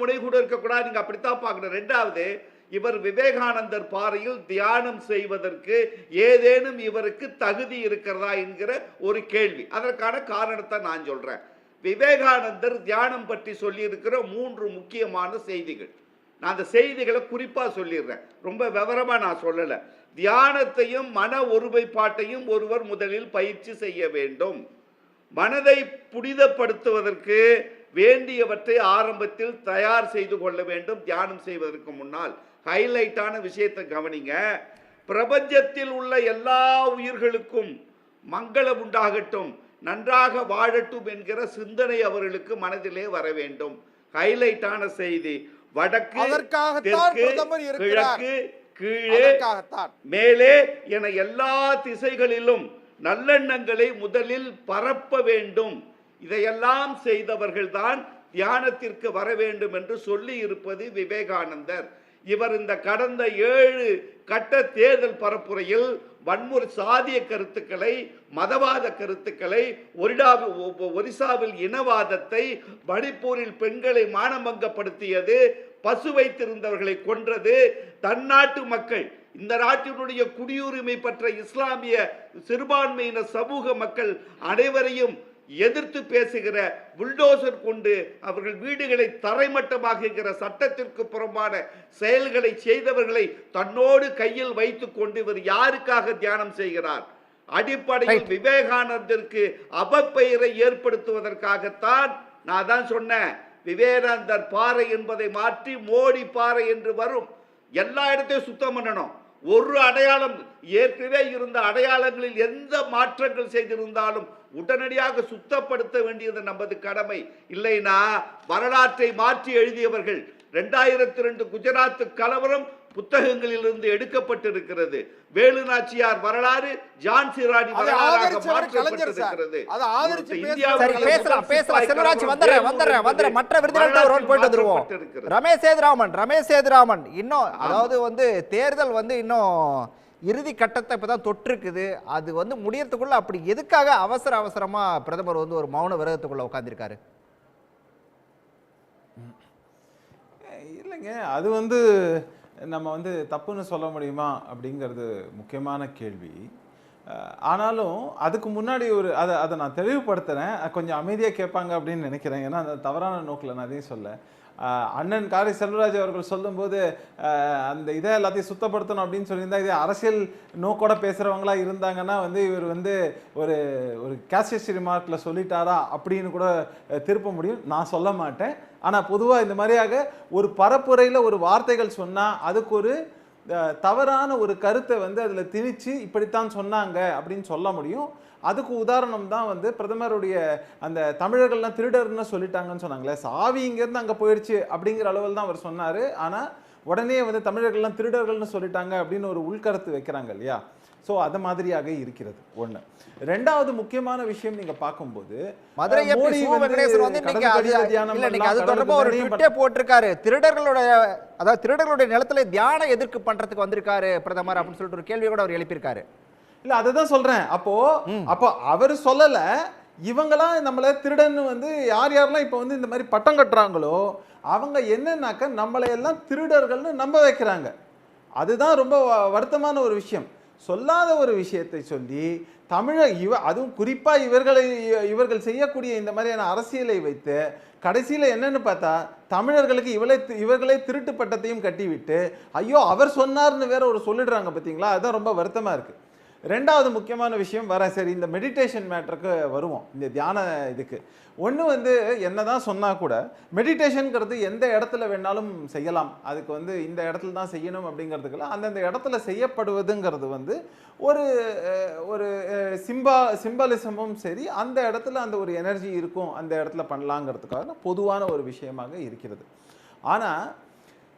[SPEAKER 4] முனை கூட இருக்கக்கூடாது. நீங்க அப்படித்தான் பார்க்கணும். 2வது, இவர் விவேகானந்தர் பாறையில் தியானம் செய்வதற்கு ஏதேனும் இவருக்கு தகுதி இருக்கிறதா என்கிற ஒரு கேள்வி. அதற்கான காரணத்தை நான் சொல்றேன். விவேகானந்தர் தியானம் பற்றி சொல்லி இருக்கிற 3 முக்கியமான செய்திகள். நான் அந்த செய்திகளை குறிப்பா சொல்லிடுறேன், ரொம்ப விவரமா நான் சொல்லல. தியானத்தையும் மன ஒருமைப்பாட்டையும் ஒருவர் முதலில் பயிற்சி செய்ய வேண்டும். மனதை புனிதப்படுத்துவதற்கு வேண்டியவற்றை ஆரம்பத்தில் தயார் செய்து கொள்ள வேண்டும். தியானம் செய்வதற்கு முன்னால் ஹைலைட்டான விஷயத்தை கவனிங்க. பிரபஞ்சத்தில் உள்ள எல்லா உயிர்களுக்கும் மங்களம் உண்டாகட்டும், நன்றாக வாழட்டும் என்கிற சிந்தனை அவர்களுக்கு மனதிலே வர வேண்டும். ஹைலைட்டான செய்தி. வடக்கு, தெற்கு, கிழக்கு, கீழே, மேலே என எல்லா திசைகளிலும் நல்லெண்ணங்களை முதலில் பரப்ப வேண்டும். இதையெல்லாம் செய்தவர்கள்தான் தியானத்திற்கு வர வேண்டும் என்று சொல்லி இருப்பது விவேகானந்தர். இவர் இந்த கடந்த 7 கட்ட தேர்தல் பரப்புரையில் வன்முறை சாதிய கருத்துக்களை, மதவாத கருத்துக்களை, ஒரிசாவில் இனவாதத்தை, மணிப்பூரில் பெண்களை மானபங்கப்படுத்தியது, பசு வைத்திருந்தவர்களை கொன்றது, தன்னாட்டு மக்கள், இந்த நாட்டினுடைய குடியுரிமை பெற்ற இஸ்லாமிய சிறுபான்மையின சமூக மக்கள் அனைவரையும் எதிர்த்து பேசுகிற, புல்டோசர் கொண்டு அவர்கள் வீடுகளை தரைமட்டமாக்குகிற, சட்டத்திற்கு புறம்பான செயல்களை செய்தவர்களை தன்னோடு கையில் வைத்துக் கொண்டு இவர் யாருக்காக தியானம் செய்கிறார்? அடிப்படையில் விவேகானந்தருக்கு அவப்பெயரை ஏற்படுத்துவதற்காகத்தான். நான் தான் சொன்னேன், விவேகானந்தர் பாறை என்பதை மாற்றி மோடி பாறை என்று வரும். எல்லா இடத்தையும் சுத்தம் பண்ணணும். ஒரு அடையாளம், ஏற்கனவே இருந்த அடையாளங்களில் எந்த மாற்றங்கள் செய்திருந்தாலும் உடனடியாக சுத்தப்படுத்த வேண்டியது நமது கடமை. இல்லைனா வரலாற்றை மாற்றி எழுதியவர்கள் 2002 குஜராத் கலவரம் புத்தகங்களிலிருந்து எடுக்கப்பட்டிருக்கிறது. வேலு நாச்சியார் வரலாறு ஜான்சி ராணி வரலாறாக மாற்றப்பட்டிருக்கிறது.
[SPEAKER 1] ரமேஷ் சேதுராமன் இன்னும், அதாவது வந்து தேர்தல் வந்து இன்னும் இறுதி கட்டத்தை இப்பதான் தொற்றுக்குது. அது வந்து முடியறதுக்குள்ள அப்படி எதுக்காக அவசரமா பிரதமர் வந்து ஒரு மௌன விரதத்துக்குள்ள உட்கார்ந்திருக்காரு?
[SPEAKER 5] இல்லைங்க, அது வந்து நம்ம வந்து தப்புன்னு சொல்ல முடியுமா அப்படிங்கிறது முக்கியமான கேள்வி. ஆனாலும் அதுக்கு முன்னாடி அதை நான் தெளிவுபடுத்துகிறேன். கொஞ்சம் அமைதியாக கேட்பாங்க அப்படின்னு நினைக்கிறேன். ஏன்னா அந்த தவறான நோக்கில் நான் அதையும் சொல்ல. அண்ணன் காரை செல்வராஜ் அவர்கள் சொல்லும்போது அந்த இதை எல்லாத்தையும் சுத்தப்படுத்தணும் அப்படின்னு சொல்லியிருந்தா, இது அரசியல் நோக்கோட பேசுகிறவங்களா இருந்தாங்கன்னா வந்து இவர் வந்து ஒரு ஒரு கேஷியஸ் ரிமார்க்கில் சொல்லிட்டாரா அப்படின்னு கூட திருப்ப முடியும். நான் சொல்ல மாட்டேன். ஆனால் பொதுவாக இந்த மாதிரியாக ஒரு பரப்புரையில் ஒரு வார்த்தைகள் சொன்னால் அதுக்கு ஒரு தவறான ஒரு கருத்தை வந்து அதில் திணிச்சு இப்படித்தான் சொன்னாங்க அப்படின்னு சொல்ல முடியும். அதுக்கு உதாரணம் தான் வந்து பிரதமருடைய அந்த தமிழர்கள்லாம் திருடர்னு சொல்லிட்டாங்கன்னு சொன்னாங்களே, சாவி இங்கேருந்து அங்கே போயிடுச்சு அப்படிங்கிற அளவில் தான் அவர் சொன்னார். ஆனால் உடனே வந்து தமிழர்கள்லாம் திருடர்கள்னு சொல்லிட்டாங்க அப்படின்னு ஒரு உள்கருத்து வைக்கிறாங்க இல்லையா? ஸோ அது மாதிரியாக இருக்கிறது ஒன்று. ரெண்டாவது முக்கியமான விஷயம் நீங்க பார்க்கும்போது
[SPEAKER 1] மதுரை எம்பி சு. வெங்கடேசன் வந்து இன்னைக்கு அது தொடர்பா ஒரு ட்வீட்டே போட்டிருக்காரு. திருடர்களுடைய நிலத்துல தியானம் எதிர்க்கு பண்றதுக்கு வந்திருக்காரு பிரதமர் அப்படின்னு சொல்லிட்டு ஒரு கேள்வி கூட அவர் எழுப்பியிருக்காரு.
[SPEAKER 5] இல்ல அதுதான் சொல்றேன். அப்போ அவர் சொல்லல, இவங்களாம் நம்மள திருடன்னு வந்து யாரெல்லாம் இப்ப வந்து இந்த மாதிரி பட்டம் கட்டுறாங்களோ அவங்க என்னன்னாக்க நம்மளை எல்லாம் திருடர்கள்னு நம்ப வைக்கிறாங்க. அதுதான் ரொம்ப வருத்தமான ஒரு விஷயம். சொல்லாத ஒரு விஷயத்தை சொல்லி அதுவும் குறிப்பா இவர்கள் செய்யக்கூடிய இந்த மாதிரியான அரசியலை வைத்து கடைசியில என்னன்னு பார்த்தா தமிழர்களுக்கு இவர்களே திருட்டு பட்டத்தையும் கட்டிவிட்டு ஐயோ அவர் சொன்னார்னு வேற ஒரு சொல்லிடுறாங்க பார்த்தீங்களா? அதுதான் ரொம்ப வருத்தமா இருக்கு. ரெண்டாவது முக்கியமான விஷயம் சரி இந்த மெடிடேஷன் மேட்டருக்கு வருவோம். இந்த தியான இதுக்கு ஒன்று வந்து என்னதான் சொன்னால் கூட மெடிடேஷனுங்கிறது எந்த இடத்துல வேணாலும் செய்யலாம். அதுக்கு வந்து இந்த இடத்துல தான் செய்யணும் அப்படிங்கிறதுக்குல அந்தந்த இடத்துல செய்யப்படுவதுங்கிறது வந்து ஒரு ஒரு சிம்பாலிசமும் சரி, அந்த இடத்துல அந்த ஒரு எனர்ஜி இருக்கும், அந்த இடத்துல பண்ணலாங்கிறதுக்காக பொதுவான ஒரு விஷயமாக இருக்கிறது. ஆனால்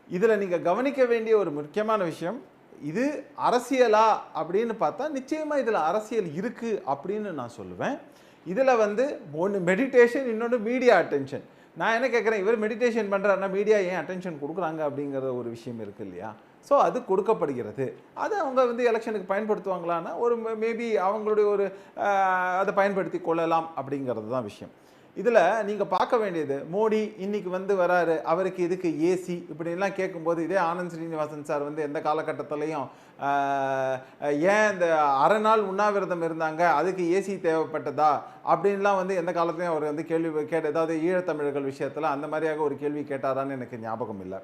[SPEAKER 5] இதில் நீங்கள் கவனிக்க வேண்டிய ஒரு முக்கியமான விஷயம், இது அரசியலா அப்படின்னு பார்த்தா நிச்சயமா இதுல அரசியல் இருக்கு அப்படின்னு நான் சொல்லுவேன். இதுல வந்து ஒன்று மெடிடேஷன், இன்னொன்று மீடியா அட்டென்ஷன். நான் என்ன கேட்குறேன், இவர் மெடிடேஷன் பண்றாருன்னா மீடியா ஏன் அட்டென்ஷன் கொடுக்குறாங்க அப்படிங்கிற ஒரு விஷயம் இருக்கு இல்லையா? ஸோ அது கொடுக்கப்படுகிறது. அது அவங்க வந்து எலெக்ஷனுக்கு பயன்படுத்துவாங்களான்னா ஒரு மேபி அவங்களுடைய ஒரு அதை பயன்படுத்தி கொள்ளலாம் அப்படிங்கிறது தான் விஷயம். இதில் நீங்கள் பார்க்க வேண்டியது, மோடி இன்னைக்கு வந்து வராரு, அவருக்கு இதுக்கு ஏசி இப்படிலாம் கேட்கும்போது இதே ஆனந்த் ஸ்ரீனிவாசன் சார் வந்து எந்த காலகட்டத்திலையும் ஏன் இந்த அரை நாள் உண்ணாவிரதம் இருந்தாங்க அதுக்கு ஏசி தேவைப்பட்டதா அப்படின்லாம் வந்து எந்த காலத்துலையும் அவர் வந்து கேள்வி ஏதாவது ஈழத்தமிழர்கள் விஷயத்தில் அந்த மாதிரியாக ஒரு கேள்வி கேட்டாரான்னு எனக்கு ஞாபகம் இல்லை.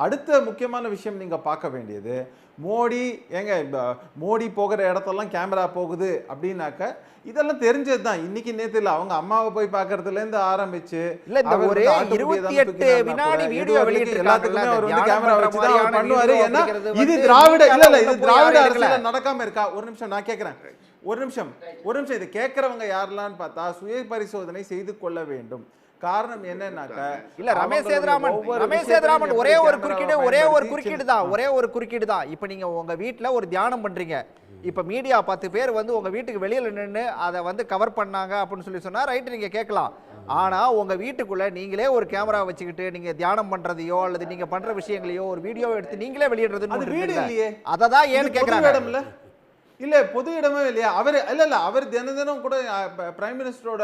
[SPEAKER 5] அடுத்த முக்கியமான விஷயம் நீங்கள் பார்க்க வேண்டியது, மோடி போகிற இடத்தெல்லாம் கேமரா போகுது அப்படின்னாக்க இதெல்லாம் தெரிஞ்சது தான். இன்னைக்கு நேத்து இல்ல, அவங்க அம்மாவை போய் பார்க்கறதுல இருந்து ஆரம்பிச்சு
[SPEAKER 1] இல்ல இந்த ஒரே 28 வினாடி வீடியோ
[SPEAKER 5] எல்லாத்துக்குமே அவர் வந்து கேமரா வச்சு தான் அவர் பண்ணுவாரு. ஏன்னா இது திராவிட இது திராவிட அரசியல் நடக்காம இருக்கா? ஒரு நிமிஷம் நான் கேட்கிறேன், ஒரு நிமிஷம் இதை கேட்கறவங்க யாரெல்லாம் பார்த்தா சுய பரிசோதனை செய்து கொள்ள வேண்டும். காரணம் என்னன்னாக்க
[SPEAKER 1] இல்ல ரமேஷ் சேதுராமன் ஒரே ஒரு குறுக்கீடு தான். இப்ப நீங்க உங்க வீட்டுல ஒரு தியானம் பண்றீங்க, இப்ப மீடியா 10 பேர் வந்து உங்க வீட்டுக்கு வெளியில நின்று அதை வந்து கவர் பண்ணாங்க அப்படின்னு சொல்லி சொன்னா ரைட், நீங்க கேட்கலாம். ஆனா உங்க வீட்டுக்குள்ள நீங்களே ஒரு கேமரா வச்சுக்கிட்டு நீங்க தியானம் பண்றதையோ அல்லது நீங்க பண்ற விஷயங்களையோ ஒரு வீடியோ எடுத்து நீங்களே வெளியிடுறது அததான் ஏன்னு கேட்கறாங்க.
[SPEAKER 5] இல்ல பொது இடமே இல்லையா? அவர் அவர் தினம் கூட பிரைம் மினிஸ்டரோட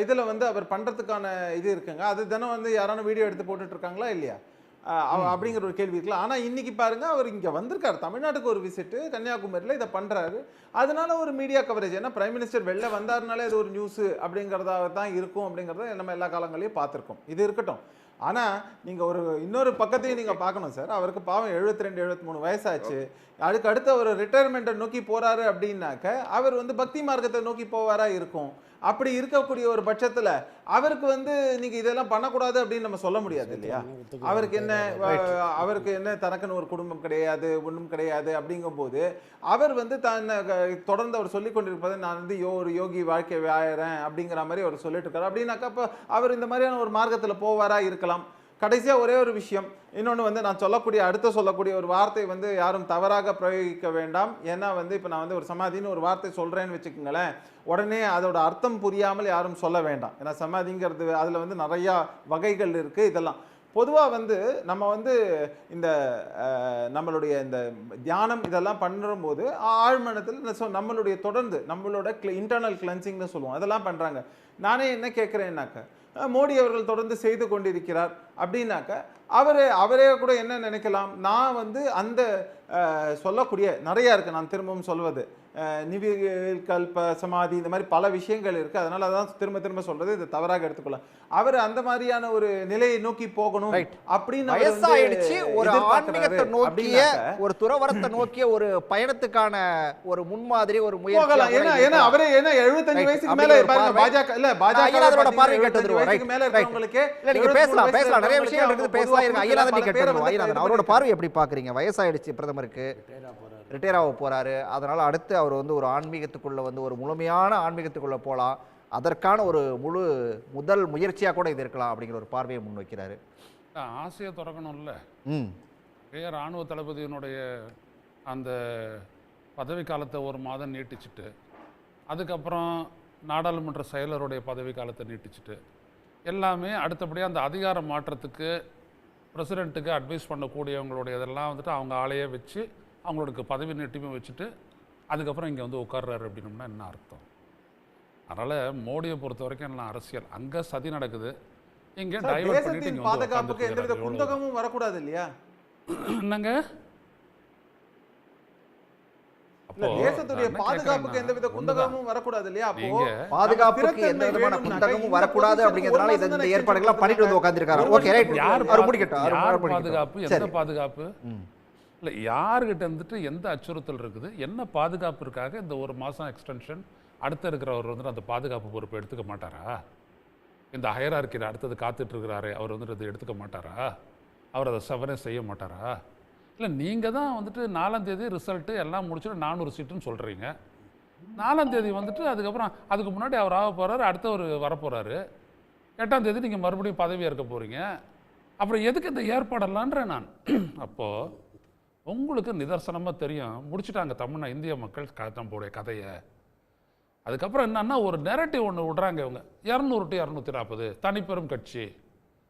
[SPEAKER 5] இதுல வந்து அவர் பண்றதுக்கான இது இருக்குங்க. அது தினம் வந்து யாரான வீடியோ எடுத்து போட்டுட்டு இருக்காங்களா இல்லையா அப்படிங்கிற ஒரு கேள்வி இருக்கலாம். ஆனா இன்னைக்கு பாருங்க, அவர் இங்க வந்திருக்காரு, தமிழ்நாட்டுக்கு ஒரு விசிட், கன்னியாகுமரியில இதை பண்றாரு. அதனால ஒரு மீடியா கவரேஜ். ஏன்னா பிரைம் மினிஸ்டர் வெளில வந்தாருனாலே அது ஒரு நியூஸ் அப்படிங்கிறதாக தான் இருக்கும் அப்படிங்கிறத நம்ம எல்லா காலங்களையும் பார்த்துருக்கோம். இது இருக்கட்டும். ஆனா நீங்க இன்னொரு பக்கத்தையும் நீங்க பார்க்கணும் சார். அவருக்கு பாவம் 72-73 வயசாச்சு. அதுக்கு அடுத்து அவர் ரிட்டையர்மெண்ட்டை நோக்கி போறாரு அப்படின்னாக்க அவர் வந்து பக்தி மார்க்கத்தை நோக்கி போவாரா இருக்கும். அப்படி இருக்கக்கூடிய ஒரு பட்சத்துல அவருக்கு வந்து நீங்க இதெல்லாம் பண்ணக்கூடாது அப்படின்னு நம்ம சொல்ல முடியாது இல்லையா? அவருக்கு என்ன தனக்குன்னு ஒரு குடும்பம் கிடையாது, ஒன்றும் கிடையாது. அப்படிங்கும் போது அவர் வந்து தொடர்ந்து அவர் சொல்லிக் கொண்டிருப்பதை நான் வந்து ஒரு யோகி வாழ்க்கை வாழறேன் அப்படிங்கிற மாதிரி அவர் சொல்லிட்டு இருக்காரு. அப்படின்னாக்கா அப்ப அவர் இந்த மாதிரியான ஒரு மார்க்கத்துல போவாரா இருக்கலாம். கடைசியா ஒரே ஒரு விஷயம், இன்னொன்று வந்து நான் சொல்லக்கூடிய ஒரு வார்த்தை வந்து யாரும் தவறாக பிரயோகிக்க வேண்டாம். ஏன்னா வந்து இப்போ நான் வந்து ஒரு சமாதின்னு ஒரு வார்த்தை சொல்றேன்னு வச்சுக்கோங்களேன், உடனே அதோட அர்த்தம் புரியாமல் யாரும் சொல்ல வேண்டாம். ஏன்னா சமாதிங்கிறது அதில் வந்து நிறையா வகைகள் இருக்கு. இதெல்லாம் பொதுவாக வந்து நம்ம வந்து இந்த நம்மளுடைய இந்த தியானம் இதெல்லாம் பண்ணும்போது ஆழ்மனத்தில் நம்மளுடைய தொடர்ந்து நம்மளோட இன்டர்னல் கிளென்சிங்னு சொல்லுவோம், அதெல்லாம் பண்ணுறாங்க. நானே என்ன கேட்குறேன்னாக்க, மோடி அவர்கள் தொடர்ந்து செய்து கொண்டிருக்கிறார் அப்படின்னாக்க அவரே கூட என்ன நினைக்கலாம், நான் வந்து அந்த சொல்லக்கூடிய நிறையா இருக்குது. நான் திரும்பவும் சொல்வது, நிவிகல்ப சமாதி இந்த மாதிரி பல விஷயங்கள் இருக்கு. அதனால அதான் திரும்ப திரும்ப சொல்றது, இது தவறாக எடுத்துக்கொள்ள. அவர் அந்த மாதிரியான ஒரு நிலையை நோக்கி போகணும் அப்படின்னு
[SPEAKER 1] வயசாயிடுச்சு, ஒரு ஆன்மீகத்தை நோக்கிய ஒரு துறவரத்தை நோக்கிய ஒரு பயணத்துக்கான ஒரு முன்மாதிரி, ஒரு முயற்சி.
[SPEAKER 5] ஏன்னா அவரே 75 வயசுக்கு மேல பாஜக இல்ல பாஜக
[SPEAKER 1] அதோட பார்வை கேட்டது
[SPEAKER 5] மேல இருக்கவங்களுக்கு
[SPEAKER 1] நீங்க பேசலாம் நிறைய விஷயம் இருக்குது, பேசலாம். இருங்க ஐயநாதன் நீங்க கேட்டது. ஐயநாதன் அவரோட பார்வை எப்படி பாக்குறீங்க? வயசாயிடுச்சு பிரதமருக்கு, ரிட்டையர் ஆக போறாரு, அதனால அடுத்து அவர் வந்து ஒரு ஆன்மீகத்துக்குள்ள வந்து ஒரு முழுமையான ஆன்மீகத்துக்குள்ள போகலாம், அதற்கான ஒரு முதல் முயற்சியா கூட இது இருக்கலாம் அப்படிங்கிற ஒரு பார்வையை முன்வைக்கிறாரு.
[SPEAKER 6] ஆசையை திறக்கணும்ல. ராணுவ தளபதியினுடைய அந்த பதவி காலத்தை 1 மாதம் நீட்டிச்சுட்டு, அதுக்கப்புறம் நாடாளுமன்ற செயலருடைய பதவி காலத்தை நீட்டிச்சுட்டு, எல்லாமே அடுத்தபடியாக அந்த அதிகார மாற்றத்துக்கு பிரசிடெண்ட்டுக்கு அட்வைஸ் பண்ணக்கூடியவங்களுடைய இதெல்லாம் வந்துட்டு அவங்க ஆளையே வச்சு அவங்களுக்கு பதவி நீட்டிமை வச்சுட்டு அதுக்கப்புறம் இங்கே வந்து உட்கார்றாரு அப்படின்னோம்னா என்ன அர்த்தம்? அதனால் மோடியை பொறுத்த வரைக்கும் எல்லாம் அரசியல், அங்கே சதி நடக்குது, இங்கே டைவர்ட் பண்ணிட்டு
[SPEAKER 5] பாதுகாப்புக்கு எந்தவித குந்தகமும் வரக்கூடாது இல்லையா?
[SPEAKER 6] என்னங்க
[SPEAKER 5] தேசத்துடைய பாதுகாப்புக்கு எந்தவித குந்தகமும் வரக்கூடாது இல்லையா? அப்போ
[SPEAKER 1] பாதுகாப்புக்கு எந்த விதமான குந்தகமும் வரக்கூடாது அப்படிங்கிறதுனால இந்த ஏற்பாடுகளை பண்ணிட்டு வந்து உட்கார்ந்திருக்காரு. Okay right.
[SPEAKER 6] யார் பாதுகாப்பு, எந்த பாதுகாப்பு இல்லை, யாருக்கிட்ட வந்துட்டு எந்த அச்சுறுத்தல் இருக்குது, என்ன பாதுகாப்பிற்காக இந்த 1 மாதம் எக்ஸ்டென்ஷன்? அடுத்த இருக்கிறவர் வந்துட்டு அந்த பாதுகாப்பு பொறுப்பை எடுத்துக்க மாட்டாரா? இந்த ஹையரார்க்கியில் அடுத்தது காத்துட்டு இருக்கிறாரு, அவர் வந்துட்டு அதை எடுத்துக்க மாட்டாரா? அவர் அதை செவனே செய்ய மாட்டாரா? இல்லை நீங்கள் தான் வந்துட்டு 4ஆம் தேதி ரிசல்ட்டு எல்லாம் முடிச்சுட்டு 400 சீட்டுன்னு சொல்கிறீங்க. 4ஆம் தேதி வந்துட்டு அதுக்கு முன்னாடி அவர் ஆக போகிறாரு, அடுத்தவர் வரப்போகிறாரு. 8ஆம் தேதி நீங்கள் மறுபடியும் பதவி ஏற்க போகிறீங்க. அப்புறம் எதுக்கு இந்த ஏற்பாடெல்லான்றேன் நான். அப்போது உங்களுக்கு நிதர்சனமாக தெரியும், முடிச்சுட்டாங்க இந்திய மக்கள் நம்மளுடைய கதையை. அதுக்கப்புறம் என்னன்னா ஒரு நெரட்டிவ் ஒன்று விடுறாங்க இவங்க, 200 to 240 தனிப்பெரும் கட்சி.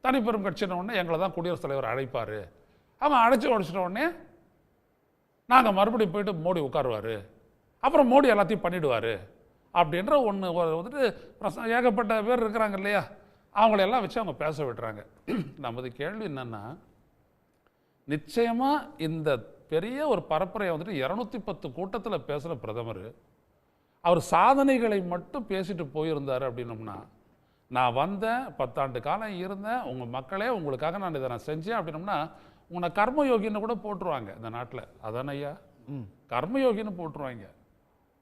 [SPEAKER 6] தனிப்பெரும் கட்சின உடனே எங்களை தான் குடியரசுத் தலைவர் அழைப்பார், அவன் அழைச்சி உடச்சிட்ட உடனே நாங்கள் மறுபடியும் போயிட்டு மோடி உட்காருவார், அப்புறம் மோடி எல்லாத்தையும் பண்ணிவிடுவார் அப்படின்ற ஒன்று வந்துட்டு ஏகப்பட்ட பேர் இருக்கிறாங்க இல்லையா, அவங்களையெல்லாம் வச்சு அவங்க பேச விடுறாங்க. நமது கேள்வி என்னென்னா, நிச்சயமாக இந்த பெரிய ஒரு பரப்புரையை வந்துட்டு 210 கூட்டத்தில் பேசுகிற பிரதமர் அவர் சாதனைகளை மட்டும் பேசிட்டு போயிருந்தார் அப்படின்னோம்னா, நான் வந்தேன் 10 ஆண்டு காலம் இருந்தேன், உங்கள் மக்களே உங்களுக்காக நான் இதை செஞ்சேன் அப்படின்னோம்னா உன்னை கர்மயோகின்னு கூட போட்டுருவாங்க இந்த நாட்டில். அதான ஐயா, கர்மயோகின்னு போட்டுருவாங்க.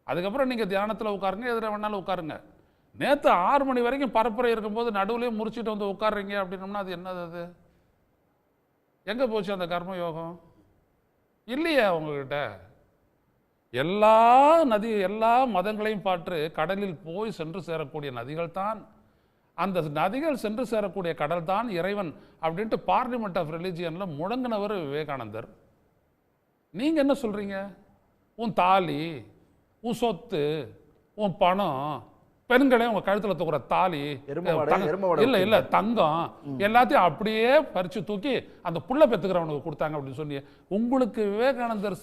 [SPEAKER 6] அதுக்கப்புறம் நீங்கள் தியானத்தில் உட்காருங்க, எதில் வேணாலும் உட்காருங்க. நேற்று 6 மணி வரைக்கும் பரப்புரை இருக்கும்போது நடுவுலேயே முடிச்சுட்டு வந்து உட்காருறீங்க அப்படின்னோம்னா அது என்னது? அது எங்கே போச்சு அந்த கர்மயோகம்? இல்லையா உங்ககிட்ட? எல்லா மதங்களையும் பாற்று கடலில் போய் சென்று சேரக்கூடிய நதிகள் தான், அந்த நதிகள் சென்று சேரக்கூடிய கடல் தான் இறைவன் அப்படின்ட்டு பார்லிமெண்ட் ஆஃப் ரிலிஜியனில் முழங்கினவர் விவேகானந்தர். நீங்கள் என்ன சொல்கிறீங்க? உன் தாலி, உன் சொத்து, உன் பணம், பெண்களே உங்க கழுத்துல தூக்குற தாலி, இல்ல தங்கம் எல்லாத்தையும் அப்படியே பறிச்சு தூக்கி அந்த புள்ள பெத்துக்கிறவனுக்கு கொடுத்தாங்க அப்படின்னு சொல்லி, உங்களுக்கு விவேகானந்தர்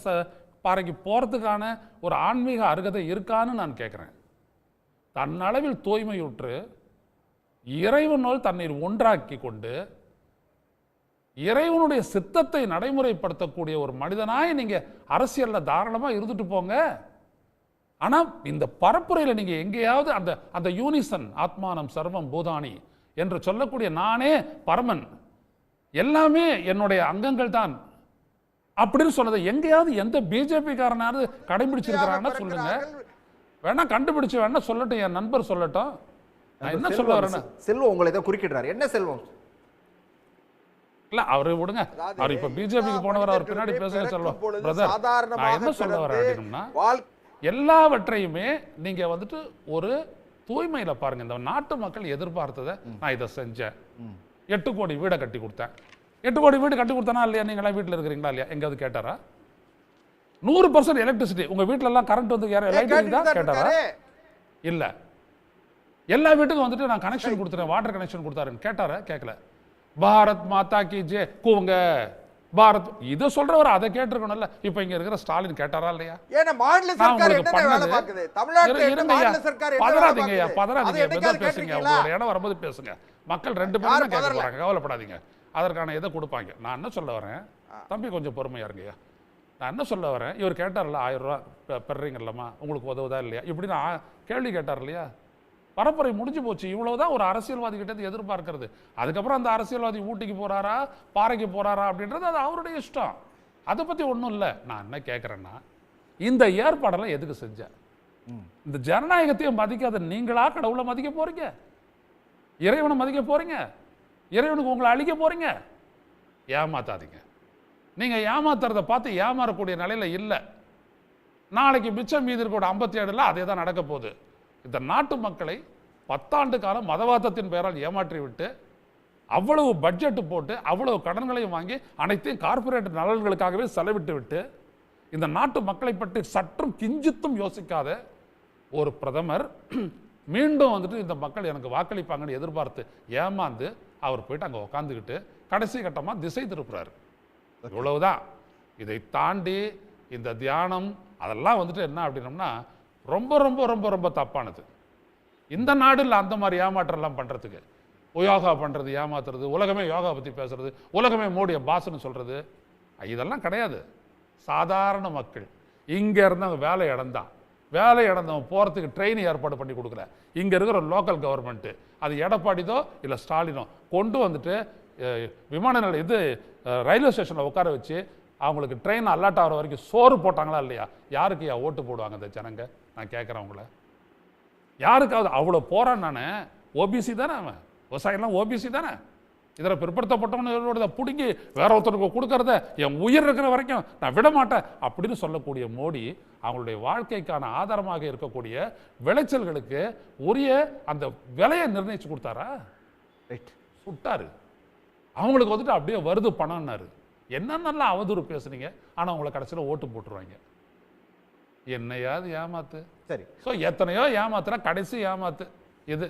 [SPEAKER 6] பாறைக்கு போறதுக்கான ஒரு ஆன்மீக அருகதை இருக்கான்னு நான் கேட்கிறேன். தன்னளவில் தூய்மையுற்று இறைவனோடு தன்னை ஒன்றாக்கி கொண்டு இறைவனுடைய சித்தத்தை நடைமுறைப்படுத்தக்கூடிய ஒரு மனிதனாய் நீங்க அரசியல்ல தாராளமா இருந்துட்டு போங்க. ஆனா இந்த பரப்புரையில் நீங்க எங்கேயாவது அந்த யூனிசன் ஆத்மானம் சர்வம் பூதானி என்று சொல்லக்கூடிய நானே பரமன், எல்லாமே என்னுடைய அங்கங்கள் தான் அப்படின்னு சொன்னதை எங்கேயாவது எந்த பிஜேபி காரனாவது கடைபிடிச்சிருக்கிறாங்கன்னா சொல்லுங்க. வேணா கண்டுபிடிச்சு வேணா சொல்லட்டும், என் நண்பர் சொல்லட்டும். நான் என்ன சொல்ல வரேன்னா,
[SPEAKER 1] செல்வம் உங்களை ஏதோ குறுக்கிடுறாரு. என்ன செல்வம்?
[SPEAKER 6] இல்ல அவரு விடுங்க, அவர் இப்ப பிஜேபிக்கு போனவர், அவர் பின்னாடி பேசுங்க செல்வம் பிரதர். நான் என்ன சொல்ல வரேன் அப்படின்னா, எல்லாவற்றையுமே நீங்க வந்துட்டு ஒரு தூய்மையில பாருங்க. இந்த நாட்டு மக்கள் எதிர்பார்த்ததை நான் இதை செஞ்சேன், 8 கோடி வீடை கட்டி கொடுத்தேன். 8 கோடி வீடு கட்டி கொடுத்தனா இல்லையா? நீங்களா வீட்டில் இருக்கிறீங்களா இல்லையா? எங்காவது கேட்டாரா? 100% எலக்ட்ரிசிட்டி உங்க வீட்டுல எல்லாம் கரண்ட் வந்து கேட்டாரா? இல்ல. எல்லா வீட்டுக்கும் வந்துட்டு நான் கனெக்ஷன் கொடுத்துறேன், வாட்டர் கனெக்ஷன் கொடுத்தாருன்னு கேட்டாரா? கேட்கல. பாரத் மாதா கி ஜெய் கூவுங்க பாரத், இதை சொல்றவர் அதை கேட்டிருக்கணும்ல. இப்ப இங்க இருக்கிற ஸ்டாலின் கேட்டாரா இல்லையா? பதறாதீங்க, பேசுங்க, உங்களோட இடம் வரும்போது பேசுங்க. மக்கள் 2 பேரும் கேட்க போறாங்க, கவலைப்படாதீங்க. அதற்கான இதை கொடுப்பாங்க. நான் என்ன சொல்ல வரேன், தம்பி கொஞ்சம் பொறுமையா இருங்கய்யா. நான் என்ன சொல்ல வரேன், இவர் கேட்டார்ல 1000 ரூபா பெறீங்கல்லம்மா, உங்களுக்கு உதவுதா இல்லையா இப்படின்னு கேள்வி கேட்டார் இல்லையா? பரப்புரை முடிஞ்சு போச்சு. இவ்வளவுதான் ஒரு அரசியல்வாதி கிட்ட எதிர்பார்க்கிறது. அதுக்கப்புறம் அந்த அரசியல்வாதி ஊட்டிக்கு போறாரா பாறைக்கு போறாரா அப்படின்றது அது அவருடைய இஷ்டம். அதை பத்தி ஒன்றும் இல்லை. நான் என்ன கேட்குறேன்னா, இந்த ஏற்பாடெல்லாம் எதுக்கு செஞ்ச? இந்த ஜனநாயகத்தையும் மதிக்காத நீங்களா கடவுளை மதிக்க போறீங்க? இறைவனை மதிக்க போறீங்க? இறைவனுக்கு உங்களை அழிக்க போறீங்க? ஏமாத்தாதீங்க. நீங்க ஏமாத்துறதை பார்த்து ஏமாறக்கூடிய நிலையில இல்லை. நாளைக்கு மிச்சம் மீதி இருக்கக்கூடிய 57 அதே தான் நடக்க போகுது. இந்த நாட்டு மக்களை 10 ஆண்டு காலம் மதவாதத்தின் பெயரால் ஏமாற்றி விட்டு அவ்வளவு பட்ஜெட் போட்டு அவ்வளவு கடன்களையும் வாங்கி அனைத்தையும் கார்ப்பரேட் நலன்களுக்காகவே செலவிட்டு விட்டு இந்த நாட்டு மக்களை பற்றி சற்றும் கிஞ்சித்தும் யோசிக்காத ஒரு பிரதமர் மீண்டும் வந்துட்டு இந்த மக்கள் எனக்கு வாக்களிப்பாங்கன்னு எதிர்பார்த்து ஏமாந்து அவர் போயிட்டு அங்கே உட்காந்துக்கிட்டு கடைசி கட்டமாக திசை திருப்புறாரு. இவ்வளவுதான். இதை தாண்டி இந்த தியானம் அதெல்லாம் வந்துட்டு என்ன அப்படின்னோம்னா ரொம்ப ரொம்ப ரொம்ப ரொம்ப தப்பானது. இந்த நாடுல அந்த மாதிரி ஏமாற்றம்லாம் பண்ணுறதுக்கு, யோகா பண்ணுறது ஏமாத்துறது, உலகமே யோகா பற்றி பேசுறது, உலகமே மோடியை பாஸ்ன்னு சொல்கிறது, இதெல்லாம் கிடையாது. சாதாரண மக்கள் இங்கே இருந்தவங்க வேலை இழந்தவன் போகிறதுக்கு ட்ரெயின் ஏற்பாடு பண்ணி கொடுக்குற இங்கே இருக்கிற லோக்கல் கவர்மெண்ட்டு, அது எடப்பாடிதோ இல்லை ஸ்டாலினோ கொண்டு வந்துட்டு விமான நிலையம் ரயில்வே ஸ்டேஷனில் உட்கார வச்சு அவங்களுக்கு ட்ரெயின் அலாட் ஆகிற வரைக்கும் சோறு போட்டாங்களா இல்லையா? யாருக்கு ஓட்டு போடுவாங்க இந்த ஜனங்க? நான் கேட்குறேன் உங்களை, யாருக்காவது அவ்வளோ போறான்? நான் ஓபிசி தானே, அவன் விவசாயம்லாம் ஓபிசி தானே. இதில் பிற்படுத்தப்பட்டவனோட பிடுங்கி வேற ஒருத்தருக்கு கொடுக்கறத என் உயிர் இருக்கிற வரைக்கும் நான் விட மாட்டேன் அப்படின்னு சொல்லக்கூடிய மோடி அவங்களுடைய வாழ்க்கைக்கான ஆதாரமாக இருக்கக்கூடிய விளைச்சல்களுக்கு உரிய அந்த விலையை நிர்ணயிச்சு கொடுத்தாரா? சுட்டாரு. அவங்களுக்கு வந்துட்டு அப்படியே வருது பணம்னாரு. என்னென்னலாம் அவதூறு பேசுனீங்க, ஆனால் அவங்களை கடைசியில் ஓட்டு போட்டுருவாங்க. என்னையாவது ஏமாத்து. சரி, ஸோ எத்தனையோ ஏமாத்துறா, கடைசி ஏமாத்து இது.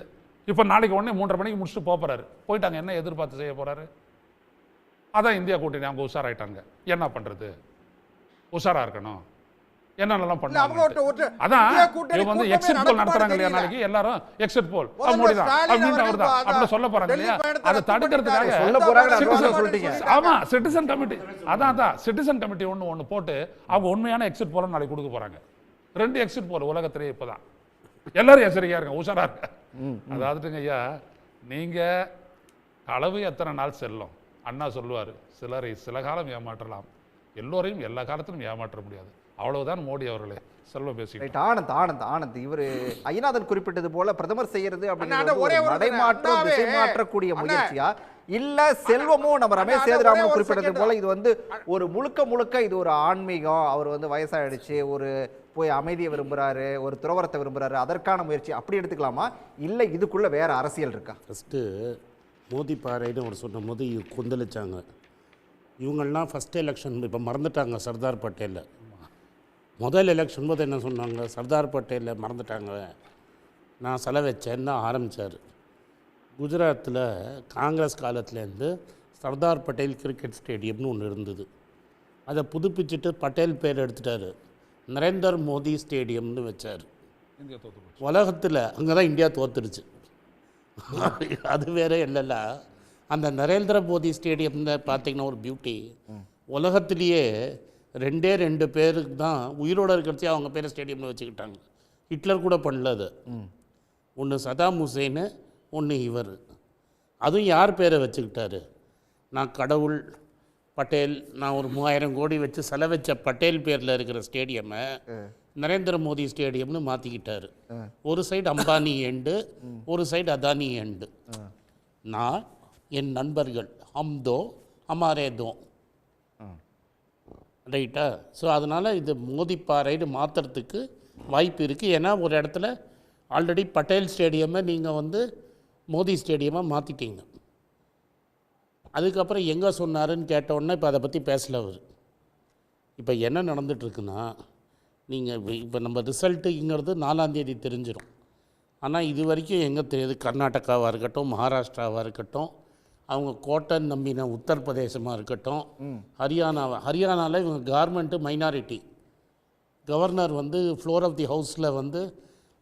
[SPEAKER 6] இப்போ நாளைக்கு உடனே 3:30 மணிக்கு முடிச்சுட்டு போறாரு. போயிட்டாங்க, என்ன எதிர்பார்த்து செய்ய போறாரு? அதான் இந்தியா கூட்டணி அவங்க உஷாராயிட்டாங்க. என்ன பண்றது? உஷாரா இருக்கணும். என்னென்னலாம் பண்ணாங்க. அதான் இவங்க வந்து எக்ஸிட் போல் நடத்துறாங்க இல்லையா? நாளைக்கு எல்லாரும் எக்ஸிட் போல் மோடி தான் அப்படின்னு அவர் தான் அப்படி சொல்ல போறாங்க இல்லையா? அதை தடுக்கிறதுக்காக ஆமா சிட்டிசன் கமிட்டி, அதான் சிட்டிசன் கமிட்டி ஒன்று போட்டு அவங்க உண்மையான எக்ஸிட் போல நாளைக்கு கொடுக்க போறாங்க. 2 எக்ஸிட் போல் உலகத்திலேயே இப்பதான். எல்லாரும் எச்சரிக்கையா இருங்க, உஷாரா இருக்க. அதாவதுங்க ஐயா, நீங்க களவு எத்தனை நாள் செல்லும்? அண்ணா சொல்லுவாரு, சிலரை சில காலம் ஏமாற்றலாம், எல்லோரையும் எல்லா காலத்திலும் ஏமாற்ற முடியாது. அவ்வளவுதான் மோடி அவர்களே. செல்வம் பேசிட்டு
[SPEAKER 1] ஆனந்த் இவரு ஐயநாதன் குறிப்பிட்டது போல பிரதமர் செய்யறது அப்படின்னு மாற்றக்கூடிய முயற்சியா இல்ல செல்வமும் நம்ம ரமேஷ் சேதுராமன் குறிப்பிட்டது போல இது வந்து ஒரு முழுக்க இது ஒரு ஆன்மீகம், அவர் வந்து வயசாயிடுச்சு, ஒரு போய் அமைதியை விரும்புறாரு, ஒரு துறவரத்தை விரும்புறாரு, அதற்கான முயற்சி அப்படி எடுத்துக்கலாமா இல்ல இதுக்குள்ள வேற அரசியல் இருக்கா?
[SPEAKER 2] ஃபஸ்ட்டு மோதி பாறைன்னு அவர் சொன்ன போது கொந்தளிச்சாங்க. இவங்கள்லாம் ஃபஸ்ட் எலெக்ஷன் இப்போ மறந்துட்டாங்க. சர்தார் பட்டேலில் முதல் எலெக்ஷன் போது என்ன சொன்னாங்க? சர்தார் பட்டேலில் மறந்துட்டாங்க, நான் செலவு வச்சேன்னு ஆரம்பித்தார். குஜராத்தில் காங்கிரஸ் காலத்துலேருந்து சர்தார் பட்டேல் கிரிக்கெட் ஸ்டேடியம்னு ஒன்று இருந்தது. அதை புதுப்பிச்சுட்டு பட்டேல் பேர் எடுத்துட்டார், நரேந்தர் மோடி ஸ்டேடியம்னு வச்சார். உலகத்தில் அங்கே தான் இந்தியா தோத்துருச்சு. அது வேற இல்லைல்ல. அந்த நரேந்திர மோடி ஸ்டேடியம்னு பார்த்தீங்கன்னா ஒரு பியூட்டி, உலகத்திலேயே 2 பேருக்கு தான் உயிரோடு இருக்கிறதே அவங்க பேரை ஸ்டேடியமில் வச்சுக்கிட்டாங்க. ஹிட்லர் கூட பண்ணல அது. ஒன்று சதாம் ஹுசேனு, ஒன்று இவர். அதுவும் யார் பேரை வச்சுக்கிட்டாரு? நான் கடவுள் பட்டேல், நான் ஒரு 3000 கோடி வச்சு செலவு வச்ச பட்டேல் பேரில் இருக்கிற ஸ்டேடியமை நரேந்திர மோடி ஸ்டேடியம்னு மாற்றிக்கிட்டாரு. ஒரு சைடு அம்பானி எண்டு, ஒரு சைடு அதானி எண்டு. நான் என் நண்பர்கள் ஹம்தோ ஹமாரேதோ, ரைட்டா? ஸோ அதனால் இது மோதி பாறைன்னு மாற்றுறதுக்கு வாய்ப்பு இருக்குது. ஏன்னா ஒரு இடத்துல ஆல்ரெடி பட்டேல் ஸ்டேடியமை நீங்கள் வந்து மோடி ஸ்டேடியமாக மாற்றிட்டீங்க. அதுக்கப்புறம் எங்கே சொன்னாருன்னு கேட்டவுடனே இப்போ அதை பற்றி பேசல அவர். இப்போ என்ன நடந்துகிட்ருக்குன்னா, நீங்கள் இப்போ நம்ம ரிசல்ட்டுங்கிறது 4ஆம் தேதி தெரிஞ்சிடும். ஆனால் இது வரைக்கும் எங்கே தெரியுது? கர்நாடகாவாக இருக்கட்டும், மகாராஷ்டிராவாக இருக்கட்டும், அவங்க கோட்டன் நம்பின உத்தரப்பிரதேசமாக இருக்கட்டும், ஹரியானாவில் இவங்க கவர்மெண்ட்டு மைனாரிட்டி. கவர்னர் வந்து ஃப்ளோர் ஆஃப் தி ஹவுஸில் வந்து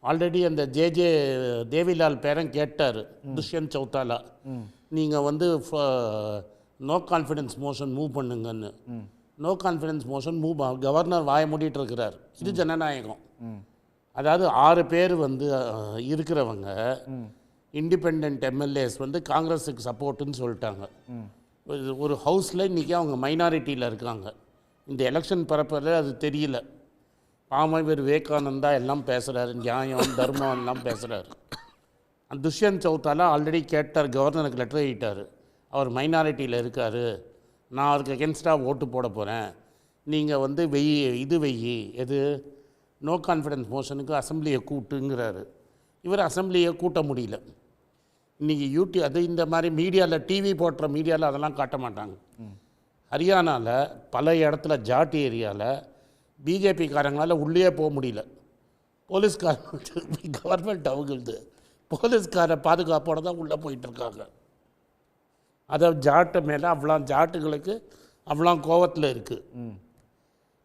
[SPEAKER 2] ஆல்ரெடி அந்த ஜே தேவிலால் பேரன் கேட்டார், துஷ்யந்த் சௌத்தாலா, நீங்கள் வந்து நோ கான்ஃபிடன்ஸ் மோஷன் மூவ் பண்ணுங்கன்னு. நோ கான்ஃபிடன்ஸ் மோஷன் கவர்னர் வாய மூடிட்டு இருக்கிறார். இது ஜனநாயகம். அதாவது 6 பேர் வந்து இருக்கிறவங்க இண்டிபெண்ட் எம்எல்ஏஸ் வந்து காங்கிரஸுக்கு சப்போர்ட்டுன்னு சொல்லிட்டாங்க. ஒரு ஹவுஸில் இன்றைக்கி அவங்க மைனாரிட்டியில் இருக்காங்க. இந்த எலெக்ஷன் பரப்பில் அது தெரியல. பாமவர் விவேகானந்தா எல்லாம் பேசுகிறாரு, நியாயம் தர்மம் எல்லாம் பேசுகிறாரு. துஷ்யந்த் சௌத்தாலா ஆல்ரெடி கேட்டார், கவர்னருக்கு லெட்டர் எழுதிட்டார், அவர் மைனாரிட்டியில் இருக்கார், நான் அவருக்கு அகென்ஸ்டாக ஓட்டு போட போகிறேன், நீங்கள் வந்து எது நோ கான்ஃபிடன்ஸ் மோஷனுக்கு அசம்பிளியை கூட்டுங்கிறாரு. இவர் அசம்பிளியை கூட்ட முடியல. இன்றைக்கி யூடியூப் அது இந்த மாதிரி மீடியாவில் டிவி போட்டுற மீடியாவில் அதெல்லாம் காட்ட மாட்டாங்க. ஹரியானாவில் பல இடத்துல ஜாட் ஏரியாவில் பிஜேபிக்காரங்களால் உள்ளே போக முடியல. போலீஸ்காரங்க கவர்மெண்ட் அவங்களுக்கு போலீஸ்கார பாதுகாப்போடு தான் உள்ளே போயிட்டுருக்காங்க. அதை ஜாட்டு மேலே ஜாட்டுகளுக்கு அவ்வளோ கோவத்தில் இருக்குது.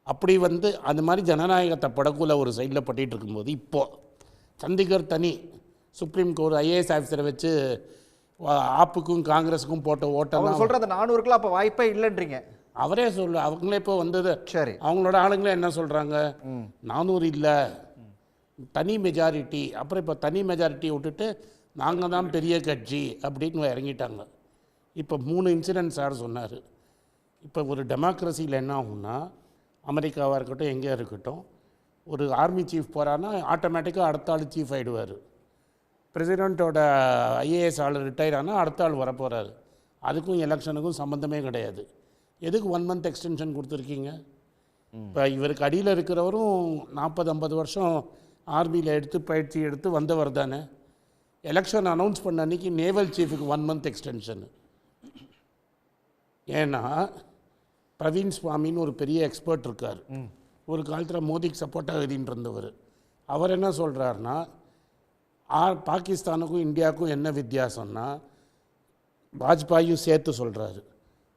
[SPEAKER 2] அப்படி வந்து அந்த மாதிரி ஜனநாயகத்தை படக்குள்ள ஒரு சைடில் பட்டிகிட்டு இருக்கும்போது இப்போது சண்டிகர் தனி சுப்ரீம் கோர்ட் ஐஏஎஸ் ஆஃபீஸரை வச்சு ஆப்புக்கும் காங்கிரஸுக்கும் போட்ட ஓட்டெல்லாம்
[SPEAKER 1] சொல்கிறது 400க்குலாம் அப்போ வாய்ப்பே இல்லைன்றீங்க.
[SPEAKER 2] அவரே அவங்களே இப்போ வந்தது.
[SPEAKER 1] சரி,
[SPEAKER 2] அவங்களோட ஆளுங்களே என்ன சொல்கிறாங்க, 400 இல்லை, தனி மெஜாரிட்டி. அப்புறம் இப்போ தனி மெஜாரிட்டியை விட்டுட்டு நாங்கள் தான் பெரிய கட்சி அப்படின்னு இறங்கிட்டாங்க. இப்போ 3 இன்சிடென்ட்ஸ் சார் சொன்னார். இப்போ ஒரு டெமோக்ரஸியில் என்ன ஆகும்னா, அமெரிக்காவாக இருக்கட்டும் எங்கேயா இருக்கட்டும், ஒரு ஆர்மி சீஃப் போகிறான்னா ஆட்டோமேட்டிக்காக அடுத்த ஆள் சீஃப் ஆகிடுவார். பிரசிடெண்ட்டோட ஐஏஎஸ் ஆள் ரிட்டையர் ஆனால் அடுத்த ஆள் வரப்போகிறாரு. அதுக்கும் எலெக்ஷனுக்கும் சம்மந்தமே கிடையாது. எதுக்கு 1 மந்த் எக்ஸ்டென்ஷன் கொடுத்துருக்கீங்க? இப்போ இவருக்கு அடியில் இருக்கிறவரும் 40-50 வருஷம் ஆர்மியில் பயிற்சி எடுத்து வந்தவர் தானே. எலெக்ஷன் அனௌன்ஸ் பண்ண அன்றைக்கி நேவல் சீஃபுக்கு 1 மந்த் எக்ஸ்டென்ஷன். ஏன்னா பிரவீன் சுவாமின்னு ஒரு பெரிய எக்ஸ்பர்ட் இருக்கார். ஒரு காலத்தில் மோதிக்கு சப்போர்ட்டாக எழுதிட்டு இருந்தவர். அவர் என்ன சொல்கிறாருன்னா, பாகிஸ்தானுக்கும் இந்தியாவுக்கும் என்ன வித்தியாசம்னா, வாஜ்பாயும் சேர்த்து சொல்கிறாரு,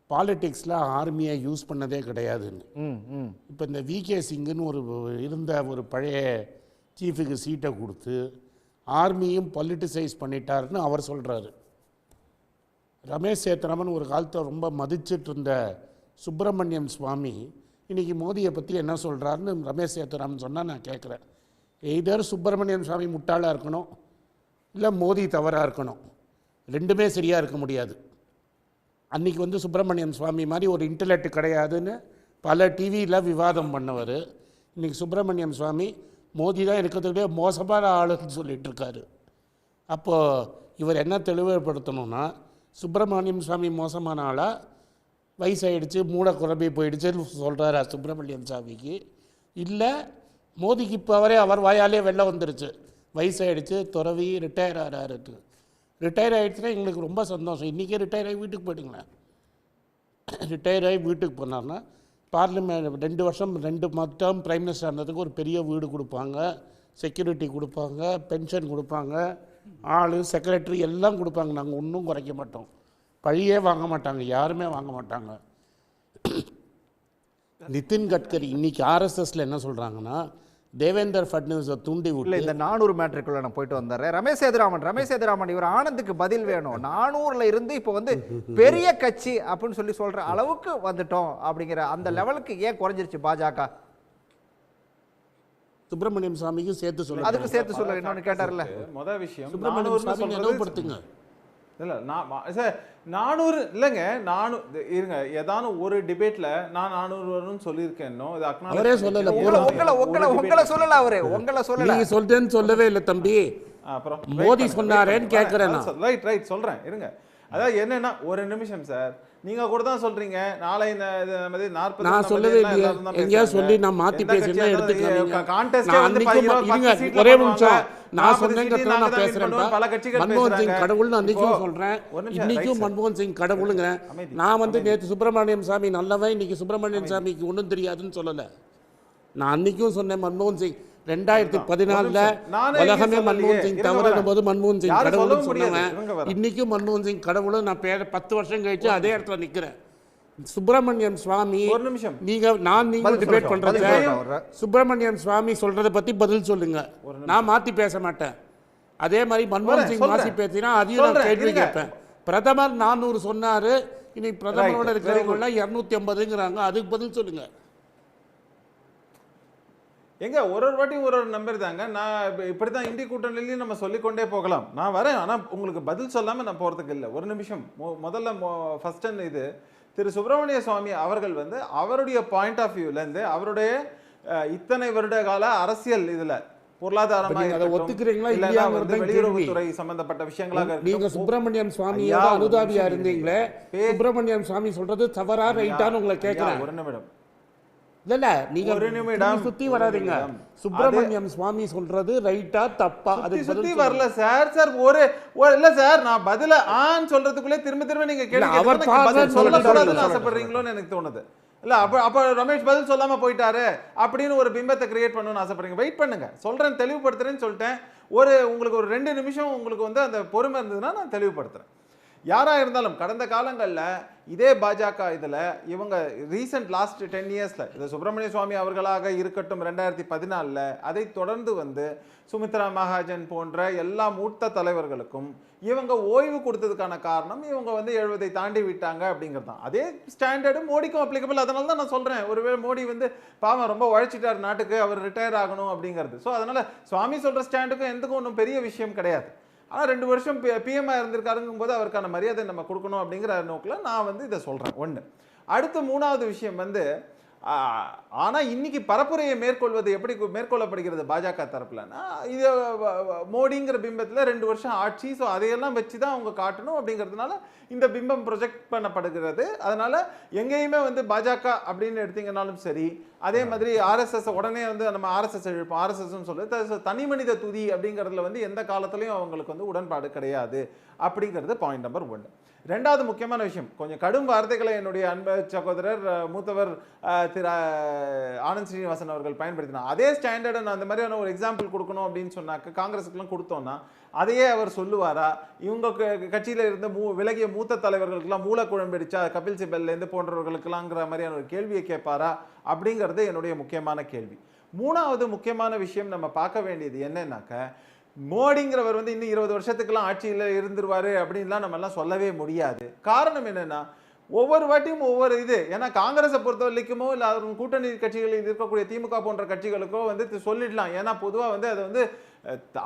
[SPEAKER 2] பாலிட்டிக்ஸில் ஆர்மியை யூஸ் பண்ணதே கிடையாதுன்னு. இப்போ இந்த விகே சிங்குன்னு இருந்த ஒரு பழைய சீஃபுக்கு சீட்டை கொடுத்து ஆர்மியும் பொலிட்டிசைஸ் பண்ணிட்டாருன்னு அவர் சொல்கிறாரு. ரமேஷ் சேத்ராமன் ஒரு காலத்தை ரொம்ப மதிச்சிட்டு இருந்த சுப்பிரமணியம் சுவாமி இன்றைக்கி மோதியை பற்றி என்ன சொல்கிறாருன்னு ரமேஷ் சேத்ராமன் சொன்னால் நான் கேட்குறேன். எய்தர் சுப்பிரமணியம் சுவாமி முட்டாளாக இருக்கணும், இல்லை மோதி தவறாக இருக்கணும். ரெண்டுமே சரியாக இருக்க முடியாது. அன்றைக்கி வந்து சுப்பிரமணியம் சுவாமி மாதிரி ஒரு இன்டலெக்ட் கிடையாதுன்னு பல டிவியில் விவாதம் பண்ணவர். இன்றைக்கி சுப்பிரமணியம் சுவாமி மோதி தான் இருக்கிறதுடைய மோசமான ஆளுன்னு சொல்லிகிட்டு இருக்காரு. அப்போது இவர் என்ன தெளிவுபடுத்தணும்னா, சுப்பிரமணியம் சுவாமி மோசமான ஆளாக, வயசாகிடுச்சு, மூட குழம்பி போயிடுச்சுன்னு சொல்கிறாரா சுப்பிரமணியம் சுவாமிக்கு? இல்லை மோதிக்கு இப்போ அவர் வாயாலே வெளில வந்துருச்சு, வயசாகிடுச்சு, துறவி ரிட்டையர் ஆகிறாரு. ரிட்டையர் ஆகிடுச்சுன்னா எங்களுக்கு ரொம்ப சந்தோஷம். இன்றைக்கே ரிட்டையர் ஆகி வீட்டுக்கு போயிடுங்களேன். ரிட்டையர் ஆகி வீட்டுக்கு போனார்னா பார்லிமெண்ட் 2 வருஷம் 2 டேர்ம் பிரைம் மினிஸ்டர் ஆனதுக்கு ஒரு பெரிய வீடு கொடுப்பாங்க, செக்யூரிட்டி கொடுப்பாங்க, பென்ஷன் கொடுப்பாங்க, ஆள் செக்ரட்டரி எல்லாம் கொடுப்பாங்க. நாங்கள் ஒன்றும் குறைக்க மாட்டோம். பழியே வாங்க மாட்டாங்க, யாருமே வாங்க மாட்டாங்க. நிதின் கட்கரி இன்னைக்கு ஆர்எஸ்எஸ்ல என்ன சொல்கிறாங்கன்னா, தேவேந்தர் ஃபட்னவிஸை தூண்டி விட்டு
[SPEAKER 1] இந்த 400 மேட்ருக்குள்ள நான் போயிட்டு வந்துடுறேன். ரமேஷ் சேதுராமன் இவர் ஆனந்துக்கு பதில் வேணும். 400ல் இருந்து இப்போ வந்து பெரிய கட்சி அப்படின்னு சொல்ற அளவுக்கு வந்துட்டோம் அப்படிங்கிற அந்த லெவலுக்கு ஏன் குறைஞ்சிருச்சு பாஜக?
[SPEAKER 2] சுப்பிரமணியம் சாமிக்கும் சேர்த்து சொல்ல,
[SPEAKER 1] அதுக்கு சேர்த்து சொல்ல இன்னொன்று கேட்டார்ல.
[SPEAKER 5] மொதல் விஷயம்
[SPEAKER 2] சுப்பிரமணியம் சாமி நினைவுபடுத்துங்க.
[SPEAKER 5] இல்லை சார் 400 இல்லைங்க, 400 இருங்க. ஏதானும் ஒரு டிபேட்டில் நான் 400 வரும்னு சொல்லியிருக்கேன்.
[SPEAKER 2] அவரே சொல்லல,
[SPEAKER 1] உங்களை சொல்லல, அவரு உங்களை சொல்லல,
[SPEAKER 2] நீங்க சொல்றேன்னு சொல்லவே இல்லை தம்பி.
[SPEAKER 5] அப்புறம்
[SPEAKER 2] மோடி சொன்னாரேன்னு கேட்குறேன்.
[SPEAKER 5] ரைட் சொல்கிறேன், இருங்க. அதாவது என்னன்னா, ஒரு நிமிஷம் சார், நீங்க கூட தான் சொல்றீங்க நாளை இந்த 40
[SPEAKER 2] நான் சொல்லவே இல்லையே. எங்கேயா சொல்லி நான் மாத்தி பேசினா எடுத்துக்கலாம். ஒரே நிமிஷம் நான் சொன்னேங்கிறத நான் பேசுறேன். மன்மோகன் சிங் கடவுள்னு அன்னைக்கும் சொல்றேன், இன்னைக்கும் மன்மோகன் சிங் கடவுளுங்கிறேன். நான் வந்து நேற்று சுப்பிரமணியம் சாமி நல்லவன், இன்னைக்கு சுப்பிரமணியம் சாமிக்கு ஒன்றும் தெரியாதுன்னு சொல்லலை. நான் அன்னைக்கும் சொன்னேன், மன்மோகன் சிங் 2014 உலகமே மன்மோகன் சிங் தவறும் போது மன்மோகன் சிங் கடவுள்னு சொன்னவன். இன்னைக்கும் மன்மோகன் சிங் கடவுள். நான் 10 வருஷம் கழிச்சு அதே இடத்துல நிக்கிறேன். சுப்பிரமணியம் சுவாமி நீங்க டிபேட் பண்றது, சுப்பிரமணியம் சுவாமி சொல்றதை பத்தி பதில் சொல்லுங்க. நான் மாத்தி பேச மாட்டேன். அதே மாதிரி மன்மோகன் சிங் மாத்தி பேசினா அதையும் நான் கேள்வி கேட்பேன். பிரதமர் 400 சொன்னாரு, இன்னைக்கு பிரதமரோட
[SPEAKER 5] Right.
[SPEAKER 2] இருக்கிறவங்களாம் 250ங்கிறாங்க. அதுக்கு பதில் சொல்லுங்க.
[SPEAKER 5] எங்க ஒரு வாட்டியும் ஒரு நம்பர் தாங்க. நான் இப்படி தான் இந்தி கூட்டணிலையும் நம்ம சொல்லிக்கொண்டே போகலாம். நான் வரேன், ஆனால் உங்களுக்கு பதில் சொல்லாமல் நான் போகிறதுக்கு இல்லை. ஒரு நிமிஷம். முதல்ல ஃபர்ஸ்ட் இது திரு சுப்பிரமணிய சுவாமி அவர்கள் வந்து அவருடைய பாயிண்ட் ஆஃப் வியூலேருந்து அவருடைய இத்தனை வருட கால அரசியல் இதில் பொருளாதாரமாக
[SPEAKER 2] ஒத்துக்கிறீங்களா?
[SPEAKER 5] வெளியுறவுத்துறை சம்பந்தப்பட்ட விஷயங்களாக
[SPEAKER 2] நீங்க சுப்பிரமணியம் சுவாமியோட அனுதாபியா இருந்தீங்களே, சுப்பிரமணியம் சுவாமி சொல்றது தவறா ரைட்டான்னு உங்களை கேட்கிறேன்.
[SPEAKER 5] ஒரு நிமிடம்.
[SPEAKER 2] இல்ல நீங்க சுத்தி வராதீங்க. சுப்பிரமணியம் சுவாமி சொல்றது ரைட்டா தப்பா? அது
[SPEAKER 5] சுத்தி வரல சார். சார் ஒரு இல்ல சார், நான் பதில ஆன் சொல்றதுக்குள்ளே திரும்ப நீங்க கேள்வி சொல்லக்கூடாதுன்னு ஆசைப்படுறீங்களோன்னு எனக்கு தோணுது. இல்ல அப்ப ரமேஷ் பதில் சொல்லாம போயிட்டாரு அப்படின்னு ஒரு பிம்பத்தை கிரியேட் பண்ணணும்னு ஆசைப்படுறீங்க. வெயிட் பண்ணுங்க, சொல்றேன், தெளிவுபடுத்துறேன்னு சொல்லிட்டேன். உங்களுக்கு ஒரு 2 நிமிஷம் உங்களுக்கு வந்து அந்த பொறுமை இருந்ததுன்னா நான் தெளிவுபடுத்துறேன். யாராக இருந்தாலும் கடந்த காலங்களில் இதே பாஜக இதில் இவங்க ரீசெண்ட் லாஸ்ட் 10 இயர்ஸில் இது சுப்பிரமணிய சுவாமி அவர்களாக இருக்கட்டும் 2014 அதை தொடர்ந்து வந்து சுமித்ரா மகாஜன் போன்ற எல்லா மூத்த தலைவர்களுக்கும் இவங்க ஓய்வு கொடுத்ததுக்கான காரணம் இவங்க வந்து 70 தாண்டி விட்டாங்க அப்படிங்கிறது தான். அதே ஸ்டாண்டர்டு மோடிக்கும் அப்ளிகபிள். அதனால தான் நான் சொல்கிறேன், ஒருவேளை மோடி வந்து பாவம் ரொம்ப உழைச்சிட்டார் நாட்டுக்கு, அவர் ரிட்டையர் ஆகணும் அப்படிங்கிறது. ஸோ அதனால் சுவாமி சொல்கிற ஸ்டாண்டுக்கும் எதுக்கும் ஒன்றும் பெரிய விஷயம் கிடையாது. ஆனால் 2 வருஷம் பிஎம்ஆ இருந்திருக்காருங்கும் போது அவருக்கான மரியாதை நம்ம கொடுக்கணும் அப்படிங்கிற நோக்கில் நான் வந்து இதை சொல்கிறேன். ஒன்று. அடுத்து 3வது விஷயம் வந்து ஆனால் இன்னைக்கு பரப்புரையை மேற்கொள்வது எப்படி மேற்கொள்ளப்படுகிறது பாஜக தரப்புலன்னா, இது மோடிங்கிற பிம்பத்தில் 2 வருஷம் ஆட்சி, ஸோ அதையெல்லாம் வச்சு தான் அவங்க காட்டணும் அப்படிங்கிறதுனால இந்த பிம்பம் ப்ரொஜெக்ட் பண்ணப்படுகிறது. அதனால் எங்கேயுமே வந்து பாஜக அப்படின்னு எடுத்தீங்கன்னாலும் சரி, அதே மாதிரி ஆர்எஸ்எஸ் உடனே வந்து நம்ம ஆர்எஸ்எஸ் எழுப்போம், ஆர்எஸ்எஸ்ன்னு சொல்லுது தனி மனித துதி அப்படிங்கிறதுல வந்து எந்த காலத்துலையும் அவங்களுக்கு வந்து உடன்பாடு கிடையாது அப்படிங்கிறது பாயிண்ட் நம்பர் 1. 2வது முக்கியமான விஷயம், கொஞ்சம் கடும் வார்த்தைகளை என்னுடைய அன்பு சகோதரர் மூத்தவர் திரு ஆனந்த் ஸ்ரீனிவாசன் அவர்கள் பயன்படுத்தினார். அதே ஸ்டாண்டர்டை நான் அந்த மாதிரியான ஒரு எக்ஸாம்பிள் கொடுக்கணும் அப்படின்னு சொன்னாக்க காங்கிரஸுக்குலாம் கொடுத்தோன்னா அதையே அவர் சொல்லுவாரா? இவங்க கட்சியில் இருந்த விலகிய மூத்த தலைவர்களுக்கெல்லாம் மூலக்குழம்படிச்சா கபில் சிபல்லேருந்து போன்றவர்களுக்கெல்லாங்கிற மாதிரியான ஒரு கேள்வியை கேட்பாரா அப்படிங்கிறது என்னுடைய முக்கியமான கேள்வி. 3வது முக்கியமான விஷயம் நம்ம பார்க்க வேண்டியது என்னன்னாக்க, மோடிங்கிறவர் வந்து இன்னும் 20 வருஷத்துக்கெல்லாம் ஆட்சியில் இருந்துருவாரு அப்படின்லாம் நம்ம எல்லாம் சொல்லவே முடியாது. காரணம் என்னன்னா, ஒவ்வொரு வாட்டியும் ஒவ்வொரு இது. ஏன்னா காங்கிரஸை பொறுத்த வரைக்குமோ இல்லை அவங்க கூட்டணி கட்சிகளில் இருக்கக்கூடிய திமுக போன்ற கட்சிகளுக்கோ வந்து சொல்லிடலாம். ஏன்னா பொதுவாக வந்து அதை வந்து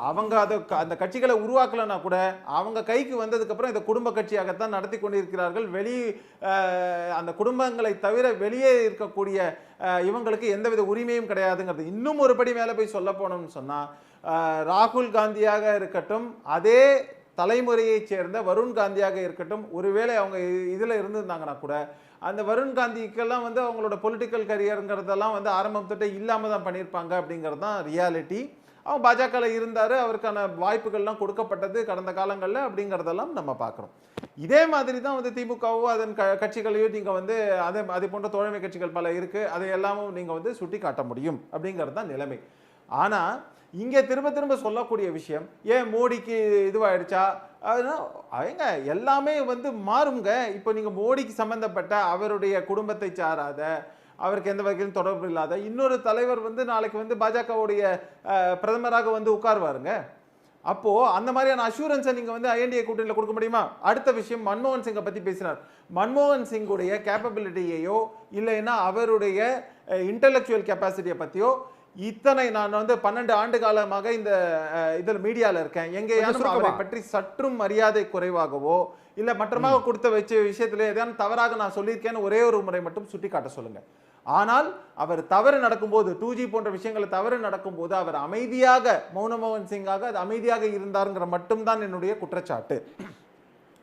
[SPEAKER 5] அவங்க அந்த கட்சிகளை உருவாக்கலைன்னா கூட அவங்க கைக்கு வந்ததுக்கப்புறம் இந்த குடும்ப கட்சியாகத்தான் நடத்தி கொண்டிருக்கிறார்கள். அந்த குடும்பங்களை தவிர வெளியே இருக்கக்கூடிய இவங்களுக்கு எந்தவித உரிமையும் கிடையாதுங்கிறது. இன்னும் ஒரு படி மேலே போய் சொல்ல போனோம்னு சொன்னால், ராகுல் காந்தியாக இருக்கட்டும், அதே தலைமுறையைச் சேர்ந்த வருண் காந்தியாக இருக்கட்டும், ஒருவேளை அவங்க இதில் இருந்திருந்தாங்கன்னா கூட அந்த வருண் காந்திக்கெல்லாம் வந்து அவங்களோட பொலிட்டிக்கல் கரியருங்கிறதெல்லாம் வந்து ஆரம்பம் தொட்டே இல்லாமல் தான் பண்ணியிருப்பாங்க அப்படிங்கிறது தான் ரியாலிட்டி. அவங்க பாஜகவில் இருந்தார், அவருக்கான வாய்ப்புகள்லாம் கொடுக்கப்பட்டது கடந்த காலங்களில் அப்படிங்கிறதெல்லாம் நம்ம பார்க்குறோம். இதே மாதிரி தான் வந்து திமுகவோ அதன் கட்சிகளையும் நீங்கள் வந்து அதே போன்ற தோழமை கட்சிகள் பல இருக்குது, அதை எல்லாமும் நீங்கள் வந்து சுட்டி காட்ட முடியும் அப்படிங்கிறது தான் நிலைமை. ஆனால் இங்கே திரும்ப சொல்லக்கூடிய விஷயம், ஏன் மோடிக்கு இதுவாயிடுச்சா? அவங்க எல்லாமே வந்து மாறுங்க. இப்போ நீங்கள் மோடிக்கு சம்பந்தப்பட்ட அவருடைய குடும்பத்தை சாராத, அவருக்கு எந்த வகையிலும் தொடர்பு இல்லாத இன்னொரு தலைவர் வந்து நாளைக்கு வந்து பாஜகவுடைய பிரதமராக வந்து உட்காருவாருங்க. அப்போ அந்த மாதிரியான அஷூரன்ஸை நீங்க வந்து ஐஎன்டிஏ கூட்டணியில் கொடுக்க முடியுமா? அடுத்த விஷயம், மன்மோகன் சிங்கை பத்தி பேசினார். மன்மோகன் சிங்குடைய கேப்பபிலிட்டியையோ இல்லைன்னா அவருடைய இன்டெலெக்சுவல் கெப்பாசிட்டியை பற்றியோ இத்தனை நான் வந்து 12 ஆண்டு காலமாக இந்த இதில் மீடியாவில் இருக்கேன், எங்கேயாவது அவரை பற்றி சற்றும் மரியாதை குறைவாகவோ இல்லை மற்றமாக கொடுத்த வச்ச விஷயத்துல ஏதாவது தவறாக நான் சொல்லியிருக்கேன்னு ஒரே ஒரு முறை மட்டும் சுட்டி காட்ட சொல்லுங்க. ஆனால் அவர் தவறு நடக்கும்போது 2G போன்ற விஷயங்களை தவறு நடக்கும்போது அவர் அமைதியாக மன்மோகன் சிங்காக அது அமைதியாக இருந்தாருங்கிற மட்டும்தான் என்னுடைய குற்றச்சாட்டு.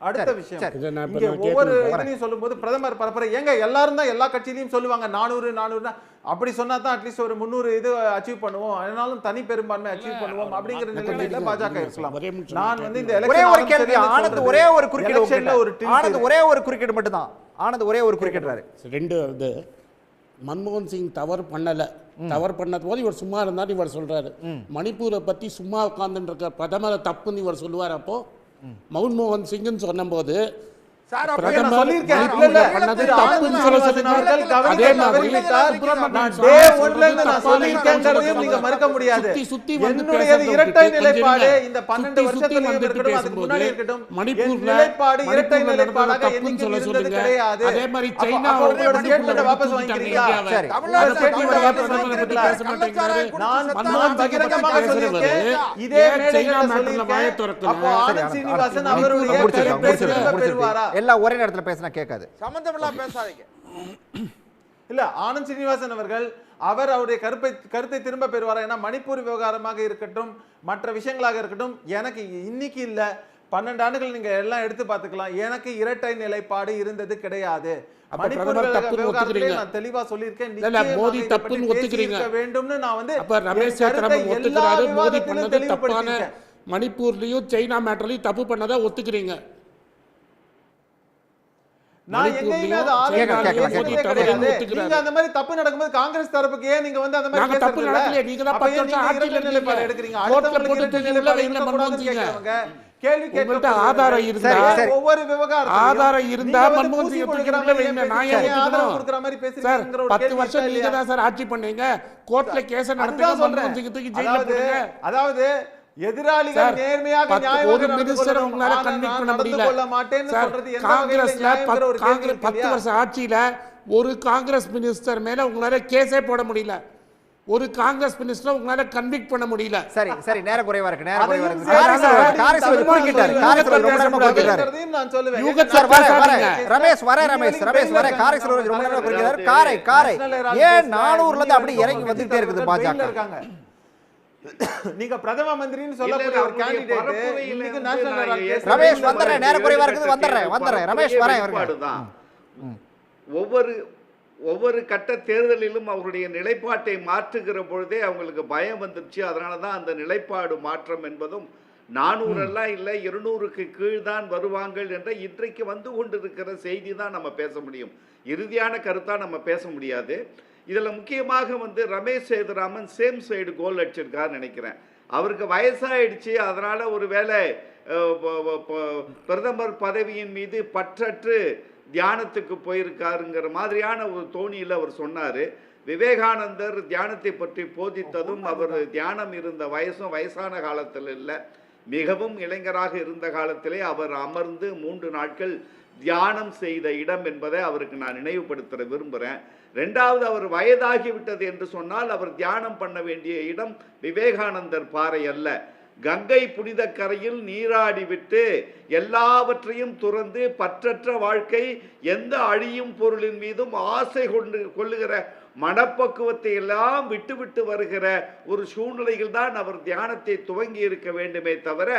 [SPEAKER 5] அடுத்த விஷயம், இங்க ஒவ்வொரு இதுலையும் சொல்லும் போது பிரதமர் பரப்புரை ஏங்க எல்லாரும் தான் எல்லா கட்சியிலையும் சொல்லுவாங்க 400 அப்படி சொன்னா தான் அட்லீஸ்ட் ஒரு 300 இது அச்சீவ் பண்ணுவோம், அதனாலும் தனி பெரும்பான்மை அச்சீவ் பண்ணுவோம் அப்படிங்கிற நிலையில பாஜக இருக்கலாம். நான் வந்து இந்த
[SPEAKER 1] ஒரே ஒரு குறுக்கீடு மட்டும் தான் ஆனந்த் ஒரே ஒரு குறுக்கீடுறாரு.
[SPEAKER 2] 2 வந்து மன்மோகன் சிங் தவறு பண்ணலை, தவறு பண்ணது போது இவர் சும்மா இருந்தாலும் இவர் சொல்றாரு. மணிப்பூரை பற்றி சும்மா உட்கார்ந்துட்டு இருக்க பிரதமரை தப்புன்னு இவர் சொல்லுவார். அப்போ மன்மோகன் சிங்னு சொன்னபோது
[SPEAKER 3] சார்
[SPEAKER 5] பிரதமர்
[SPEAKER 3] அப்ப
[SPEAKER 5] சொல்லியிருக்கேன்.
[SPEAKER 6] மணிப்பூர்ல
[SPEAKER 5] இல்ல, இல்ல,
[SPEAKER 6] பண்ணது
[SPEAKER 5] திரு
[SPEAKER 6] தப்புன்னு
[SPEAKER 5] ஆனந்த்
[SPEAKER 6] சொல்ல
[SPEAKER 5] சீனிவாசன்
[SPEAKER 6] சொன்னீங்க.
[SPEAKER 5] அவர்கள் கவனிக்க
[SPEAKER 6] அதே மாதிரி
[SPEAKER 5] தவறிவிட்டார். நான்
[SPEAKER 6] சுப்பிரமணியன்
[SPEAKER 5] day
[SPEAKER 6] சுவாமி
[SPEAKER 5] one ல இருந்து நான்
[SPEAKER 6] சொல்றது
[SPEAKER 5] சொல்லியிருக்கேங்கிறதையும் நீங்க மறுக்க முடியாது.
[SPEAKER 6] சுத்தி வந்து
[SPEAKER 5] என்னுடைய
[SPEAKER 6] பேசுறதை
[SPEAKER 5] இரட்டை
[SPEAKER 6] விட்டுட்டு
[SPEAKER 5] நிலைப்பாடு
[SPEAKER 6] கொஞ்சம்
[SPEAKER 5] இந்த 12
[SPEAKER 6] சுத்தி
[SPEAKER 5] வருஷத்துலயும்
[SPEAKER 6] வந்துட்டு
[SPEAKER 5] இருக்கட்டும், அதுக்கு
[SPEAKER 6] பேசும்போது
[SPEAKER 5] முன்னாடி இருக்கட்டும், என்
[SPEAKER 6] மணிப்பூர்ல
[SPEAKER 5] நிலைப்பாடு இரட்டை
[SPEAKER 6] மணிப்பூர்ல
[SPEAKER 5] நிலைப்பாடாக
[SPEAKER 6] நடந்தது தப்புன்னு
[SPEAKER 5] என்னைக்கும்
[SPEAKER 6] சொல்ல
[SPEAKER 5] இருந்தது
[SPEAKER 6] சொல்லுங்க.
[SPEAKER 5] கிடையாது.
[SPEAKER 6] அதே மாதிரி
[SPEAKER 5] அப்ப
[SPEAKER 6] சைனா
[SPEAKER 5] உங்களோட
[SPEAKER 6] மணிப்பூர்ல
[SPEAKER 5] ஸ்டேட்மெண்ட் வாபஸ்
[SPEAKER 6] தூக்கிட்டாங்க
[SPEAKER 5] வாங்கிக்கிறீங்களா?
[SPEAKER 6] இந்தியாவை.
[SPEAKER 5] சரி.
[SPEAKER 6] அதை
[SPEAKER 5] உங்களோட
[SPEAKER 6] பத்தி
[SPEAKER 5] ஸ்டேட்மெண்ட்
[SPEAKER 6] வரலாற்று
[SPEAKER 5] வாபஸ்
[SPEAKER 6] பிரதமரை பத்தி
[SPEAKER 5] வாங்கிக்கிறீங்களா?
[SPEAKER 6] பேச மாட்டேங்கிறாரு.
[SPEAKER 5] நான்
[SPEAKER 6] மன்மோகன்
[SPEAKER 5] பகிரங்கமாக
[SPEAKER 6] பத்தி
[SPEAKER 5] சொல்லியிருக்கேன்.
[SPEAKER 6] பேசுறவரு
[SPEAKER 5] இதே
[SPEAKER 6] ஏன் சைனா
[SPEAKER 5] மேடைகள்ல
[SPEAKER 6] மேட்டர்ல வாயை
[SPEAKER 5] சொல்லியிருக்கேன்.
[SPEAKER 6] திறக்கல?
[SPEAKER 5] அப்போ ஆனந்த் சீனிவாசன் அவருடைய
[SPEAKER 1] முடிச்சிருக்கோம்,
[SPEAKER 5] கருத்தை
[SPEAKER 1] முடிச்சிருக்கோம்,
[SPEAKER 5] திரும்ப பெறுவாரா?
[SPEAKER 1] முடிச்சிருக்கோம். எல்லாம் ஒரே நேரத்துல பேசினா கேட்காது.
[SPEAKER 3] சம்பந்தமில்லாம் பேசாதீங்க.
[SPEAKER 5] இல்ல, ஆனந்த் சீனிவாசன் அவர்கள் அவருடைய கருத்தை திரும்ப பெறுவாரா? ஏன்னா மணிப்பூர் விவகாரமாக இருக்கட்டும், மற்ற விஷயங்களாக இருக்கட்டும், எனக்கு இன்னைக்கு இல்ல 12 ஆண்டுகள் நீங்க எல்லாம் எடுத்து பார்த்துக்கலாம், எனக்கு இரட்டை நிலைப்பாடு இருந்தது கிடையாது.
[SPEAKER 6] அப்ப
[SPEAKER 5] மணிப்பூர்
[SPEAKER 6] பிரதமர் தப்புன்னு
[SPEAKER 5] விவகாரத்திலே
[SPEAKER 6] ஒத்துக்கிறீங்க.
[SPEAKER 5] நான் தெளிவா சொல்லியிருக்கேன்.
[SPEAKER 6] இல்ல,
[SPEAKER 5] நிச்சயமாக
[SPEAKER 6] மோடி
[SPEAKER 5] இதை
[SPEAKER 6] தப்புன்னு
[SPEAKER 5] பற்றி
[SPEAKER 6] ஒத்துக்கிறீங்க.
[SPEAKER 5] பேசியிருக்க வேண்டும்னு நான் வந்து
[SPEAKER 6] அப்ப ரமேஷ்
[SPEAKER 5] என் கருத்தை
[SPEAKER 6] சேத்ராமன்
[SPEAKER 5] எல்லா
[SPEAKER 6] ஒத்துக்கிறாரு, மோடி
[SPEAKER 5] விவாதத்திலும்
[SPEAKER 6] பண்ணது தப்பான
[SPEAKER 5] தெளிவுபடுத்தியிருக்கேன்.
[SPEAKER 6] மணிப்பூர்லயும் சைனா மேட்டர்லயும் தப்பு பண்ணதா ஒத்துக்கிறீங்க.
[SPEAKER 5] நான் எங்கேயுமே அது ஆதரிக்கிறதே கிடையாது. நீங்க அந்த மாதிரி தப்பு நடக்கும்போது காங்கிரஸ் தரப்புக்கு ஏன் நீங்க வந்து அந்த மாதிரி
[SPEAKER 6] நாங்க தப்பு
[SPEAKER 5] பேசுறதில்ல?
[SPEAKER 6] நடக்கலையே, நீங்க தான்
[SPEAKER 5] அப்ப
[SPEAKER 6] 10
[SPEAKER 5] ஏன்
[SPEAKER 6] வருஷம்
[SPEAKER 5] நீங்க
[SPEAKER 6] ஆட்சியில
[SPEAKER 5] இரட்டை நிலைப்பாடு
[SPEAKER 6] இருக்கீங்க.
[SPEAKER 5] எடுக்கிறீங்க?
[SPEAKER 6] கோர்ட்ல
[SPEAKER 5] அடுத்தவங்களுக்கு
[SPEAKER 6] போட்டு
[SPEAKER 5] இரட்டை
[SPEAKER 6] தூக்கி
[SPEAKER 5] நிலைப்பாடு
[SPEAKER 6] உள்ள வைங்க
[SPEAKER 5] இருக்கக்கூடாதுன்னு
[SPEAKER 6] மன்மோகன்
[SPEAKER 5] கேட்கிறவங்க, கேள்வி
[SPEAKER 6] உங்கள்ட்ட
[SPEAKER 5] கேட்கப்படுறவங்க,
[SPEAKER 6] ஆதாரம் இருந்தா
[SPEAKER 1] சரி.
[SPEAKER 5] ஒவ்வொரு விவகாரத்தையும்
[SPEAKER 6] ஆதாரம் இருந்தா
[SPEAKER 5] நீங்க வந்து
[SPEAKER 6] மன்மோகன்
[SPEAKER 5] பூசி
[SPEAKER 6] சிங்கை
[SPEAKER 5] கொடுக்கிற
[SPEAKER 6] தூக்கி உள்ள
[SPEAKER 5] மாதிரி
[SPEAKER 6] வைங்க.
[SPEAKER 5] ஏன்
[SPEAKER 6] நான் ஏன்
[SPEAKER 5] பேசுறீங்க? ஆதரவு
[SPEAKER 6] ஒத்துக்கணும்?
[SPEAKER 5] கொடுக்கிற மாதிரி
[SPEAKER 6] சார்,
[SPEAKER 5] பேசுறீங்கங்கிற ஒரு
[SPEAKER 6] 10
[SPEAKER 5] கேள்வி
[SPEAKER 6] வருஷம்
[SPEAKER 5] இருக்கா
[SPEAKER 6] நீங்க
[SPEAKER 5] இல்லையா?
[SPEAKER 6] தான் சார் ஆட்சி பண்ணீங்க. கோர்ட்ல கேஸ நடத்துங்க,
[SPEAKER 5] அதுதான் சொல்றேன்.
[SPEAKER 6] மன்மோகன் சிங்கை தூக்கி ஜெயில போடுங்க.
[SPEAKER 5] அதாவது எதிராளிகள்
[SPEAKER 6] சார்,
[SPEAKER 5] நேர்மையாக
[SPEAKER 6] 10
[SPEAKER 5] நியாயமாக
[SPEAKER 6] ஒரு
[SPEAKER 5] நடந்து
[SPEAKER 6] மினிஸ்டர்
[SPEAKER 5] கொள்ளணும்.
[SPEAKER 6] உங்களால
[SPEAKER 5] ஆனா
[SPEAKER 6] கன்விக்ட்
[SPEAKER 5] நான்
[SPEAKER 6] பண்ண
[SPEAKER 5] நடந்து
[SPEAKER 6] முடியல.
[SPEAKER 5] கொள்ள மாட்டேன்னு
[SPEAKER 6] சார்,
[SPEAKER 5] சொல்றது எந்த வகையில
[SPEAKER 6] காங்கிரஸ்ல
[SPEAKER 5] நியாயங்கிற ஒரு கேள்வி இருக்கு
[SPEAKER 6] 10
[SPEAKER 5] இல்லையா?
[SPEAKER 6] வருஷம் ஆட்சியில ஒரு காங்கிரஸ் மினிஸ்டர் மேல உங்களால கேஸே போட முடியல. ஒரு காங்கிரஸ் மினிஸ்டர் உங்களால கன்விக்ட் பண்ண முடியல.
[SPEAKER 1] சரி சரி, நேரம் குறைவா இருக்கு, நேரம் குறைவா
[SPEAKER 5] அதையும்
[SPEAKER 1] இருக்கு.
[SPEAKER 5] சேர்த்து
[SPEAKER 1] காரிஸ்வரர் குறுக்கிட்டாரு, காரிஸ்வரர் ரொம்ப நேரமா குறுக்கிட்டாரு.
[SPEAKER 5] இருக்கிறதையும் நான் சொல்லுவேன்.
[SPEAKER 6] யூகத்
[SPEAKER 1] சார் வர வர
[SPEAKER 6] பேசாதீங்க.
[SPEAKER 1] ரமேஷ் வர காரிஸ்வரர் ரொம்ப நேரமா குறுக்கிட்டாரு. காரை ஏன் 400ல இருந்து அப்படி இறங்கி வந்துட்டே இருக்குது பாஜக?
[SPEAKER 5] இருக்காங்க. நீங்க பிரதம மந்திரின்னு சொல்லக்கூடிய ஒரு
[SPEAKER 4] அவருடைய
[SPEAKER 5] கேண்டிடேட்
[SPEAKER 4] பரப்புரையில
[SPEAKER 5] இன்னைக்கு
[SPEAKER 4] வந்து
[SPEAKER 5] நேஷனல்
[SPEAKER 4] நான்
[SPEAKER 5] ஹெரால்ட் கேஸ்
[SPEAKER 1] ரமேஷ் வந்துடுறேன், நேரம் குறைவா இருக்குது, வந்துடுறேன். ரமேஷ் வரேன்.
[SPEAKER 4] வெளிப்பாடுதான். ஒவ்வொரு கட்ட தேர்தலிலும் அவருடைய நிலைப்பாட்டை மாற்றுகிற பொழுதே அவங்களுக்கு பயம் வந்துருச்சு. அதனால தான் அந்த நிலைப்பாடு மாற்றம் என்பதும் 400 எல்லாம் இல்லை 200க்கு கீழ் தான் வருவாங்கள் என்ற இன்றைக்கு வந்து கொண்டிருக்கிற செய்தி தான் நம்ம பேச முடியும். இறுதியான கருத்தாக நம்ம பேச முடியாது. இதில் முக்கியமாக வந்து Ramesh Sethuraman same side goal அடிச்சிருக்காருன்னு நினைக்கிறேன். அவருக்கு வயசாயிடுச்சு, அதனால் ஒரு வேளை பிரதமர் பதவியின் மீது பற்றற்று தியானத்துக்கு போயிருக்காருங்கிற மாதிரியான ஒரு தோணியில் அவர் சொன்னார். விவேகானந்தர் தியானத்தை பற்றி போதித்ததும் அவர் தியானம் இருந்த வயசும் வயசான காலத்தில் இல்லை, மிகவும் இளைஞராக இருந்த காலத்திலே அவர் அமர்ந்து 3 நாட்கள் தியானம் செய்த இடம் என்பதை அவருக்கு நான் நினைவுபடுத்த விரும்புகிறேன். 2வது, அவர் வயதாகிவிட்டது என்று சொன்னால் அவர் தியானம் பண்ண வேண்டிய இடம் விவேகானந்தர் பாறை அல்ல, கங்கை புனித கரையில் நீராடிவிட்டு எல்லாவற்றையும் துறந்து பற்றற்ற வாழ்க்கை, எந்த அழியும் பொருளின் மீதும் ஆசை கொள்ளுகிற மனப்பக்குவத்தை எல்லாம் விட்டு வருகிற ஒரு சூழ்நிலையில் தான் அவர் தியானத்தை துவங்கி இருக்க வேண்டுமே தவிர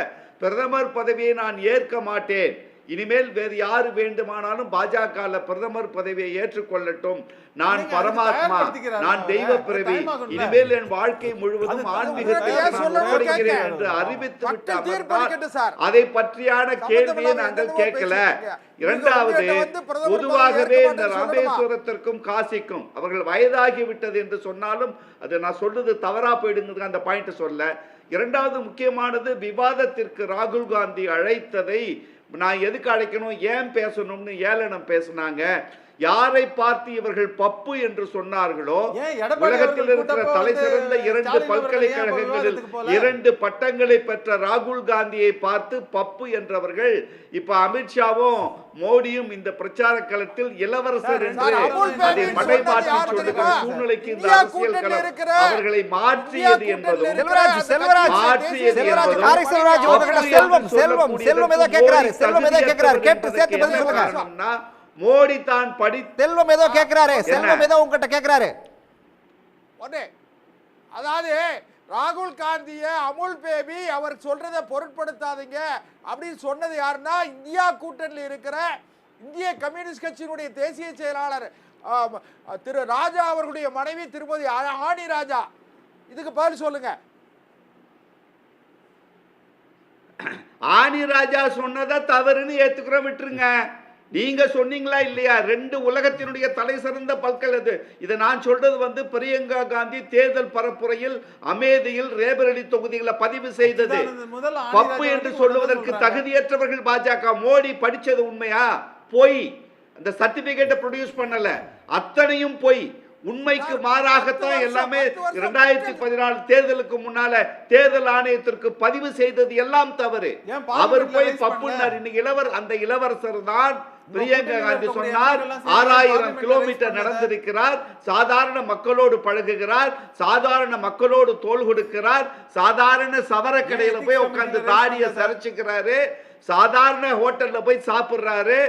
[SPEAKER 4] பிரதமர் பதவியை நான் ஏற்க மாட்டேன், இனிமேல் வேறு யாரு வேண்டுமானாலும் பாஜக பிரதமர் பதவியை ஏற்றுக்கொள்ளட்டும், நான் பரமாத்மா, நான் தெய்வ பிறவி, இனிமேல் என் வாழ்க்கை முழுவதும் ஆன்மீகத்தை என்று அறிவித்து விட்டார். அதை பற்றியான கேள்வியை நாங்கள் கேட்கல. 2வது, பொதுவாகவே இந்த ராமேஸ்வரத்திற்கும் காசிக்கும் அவர்கள் வயதாகிவிட்டது என்று சொன்னாலும் அது நான் சொல்றது தவறா போயிடுங்கிறது அந்த பாயிண்ட் சொல்ல. 2வது முக்கியமானது, விவாதத்திற்கு ராகுல் காந்தி அழைத்ததை நான் எதுக்கு அழைக்கணும், ஏன் பேசணும்னு ஏளனம் பேசினாங்க. யாரை பார்த்து இவர்கள் பப்பு என்று சொன்னார்களோ, உலகத்தில் இருக்கிற தலை சிறந்த 2 பல்கலைக்கழகங்களில் 2 பட்டங்களை பெற்ற ராகுல் காந்தியை பார்த்து பப்பு என்றவர்கள் இப்ப அமித்ஷாவும் மோடியும் இந்த பிரச்சார களத்தில் இளவரசர் என்று அதை மடைமாற்றி சொல்லுகிற சூழ்நிலைக்கு இந்த அரசியல் களம் அவர்களை மாற்றியது என்பதும் மோடி தான்
[SPEAKER 1] செல்வம் ஏதோ கேட்கிறாரு, செல்வம் ஏதோ உங்ககிட்ட கேட்கிறாரு.
[SPEAKER 3] அதாவது ராகுல் காந்திய அமுல் பேபி அவர் சொல்றதை பொருட்படுத்தாதீங்க அப்படின்னு சொன்னது யாருன்னா இந்தியா கூட்டணியில் இருக்கிற இந்திய கம்யூனிஸ்ட் கட்சியினுடைய தேசிய செயலாளர் திரு ராஜா அவர்களுடைய மனைவி திருமதி ஆனி ராஜா. இதுக்கு பதில் சொல்லுங்க.
[SPEAKER 4] ஆனி ராஜா சொன்னதை தவறுன்னு ஏத்துக்கிறோம், விட்டுருங்க. நீங்க சொன்னீங்களா இல்லையா, 2 உலகத்தினுடைய தலை சிறந்த பல்கலை, இதை நான் சொல்றது வந்து பிரியங்கா காந்தி தேர்தல் பரப்புரையில் அமேதியில் ரேபரேலி தொகுதிகளை பதிவு செய்தது. பப்பு என்று சொல்லுவதற்கு தகுதியற்றவர்கள் பாஜக. மோடி படிச்சது உண்மையா? பொய். அந்த சர்டிபிகேட்டை ப்ரொடியூஸ் பண்ணல, அத்தனையும் பொய். உண்மைக்கு மாறாகத்தான் எல்லாமே 2014 தேர்தலுக்கு முன்னால தேர்தல் ஆணையத்திற்கு பதிவு செய்தது எல்லாம் தவறு. அவர் போய் பப்புன்னார். இன்னைக்கு அந்த இளவரசர் தான் பிரியங்கா காந்தி சொன்னார் 6000 கிலோமீட்டர் நடந்திருக்கிறார், சாதாரண மக்களோடு பழகுகிறார், சாதாரண மக்களோடு தோள் கொடுக்கிறார், சாதாரண சவரக்கடையில போய் உட்கார்ந்து தாடியை சரிச்சுக்கிறாரு, சாதாரண ஹோட்டல்ல போய் சாப்பிடுறாரு,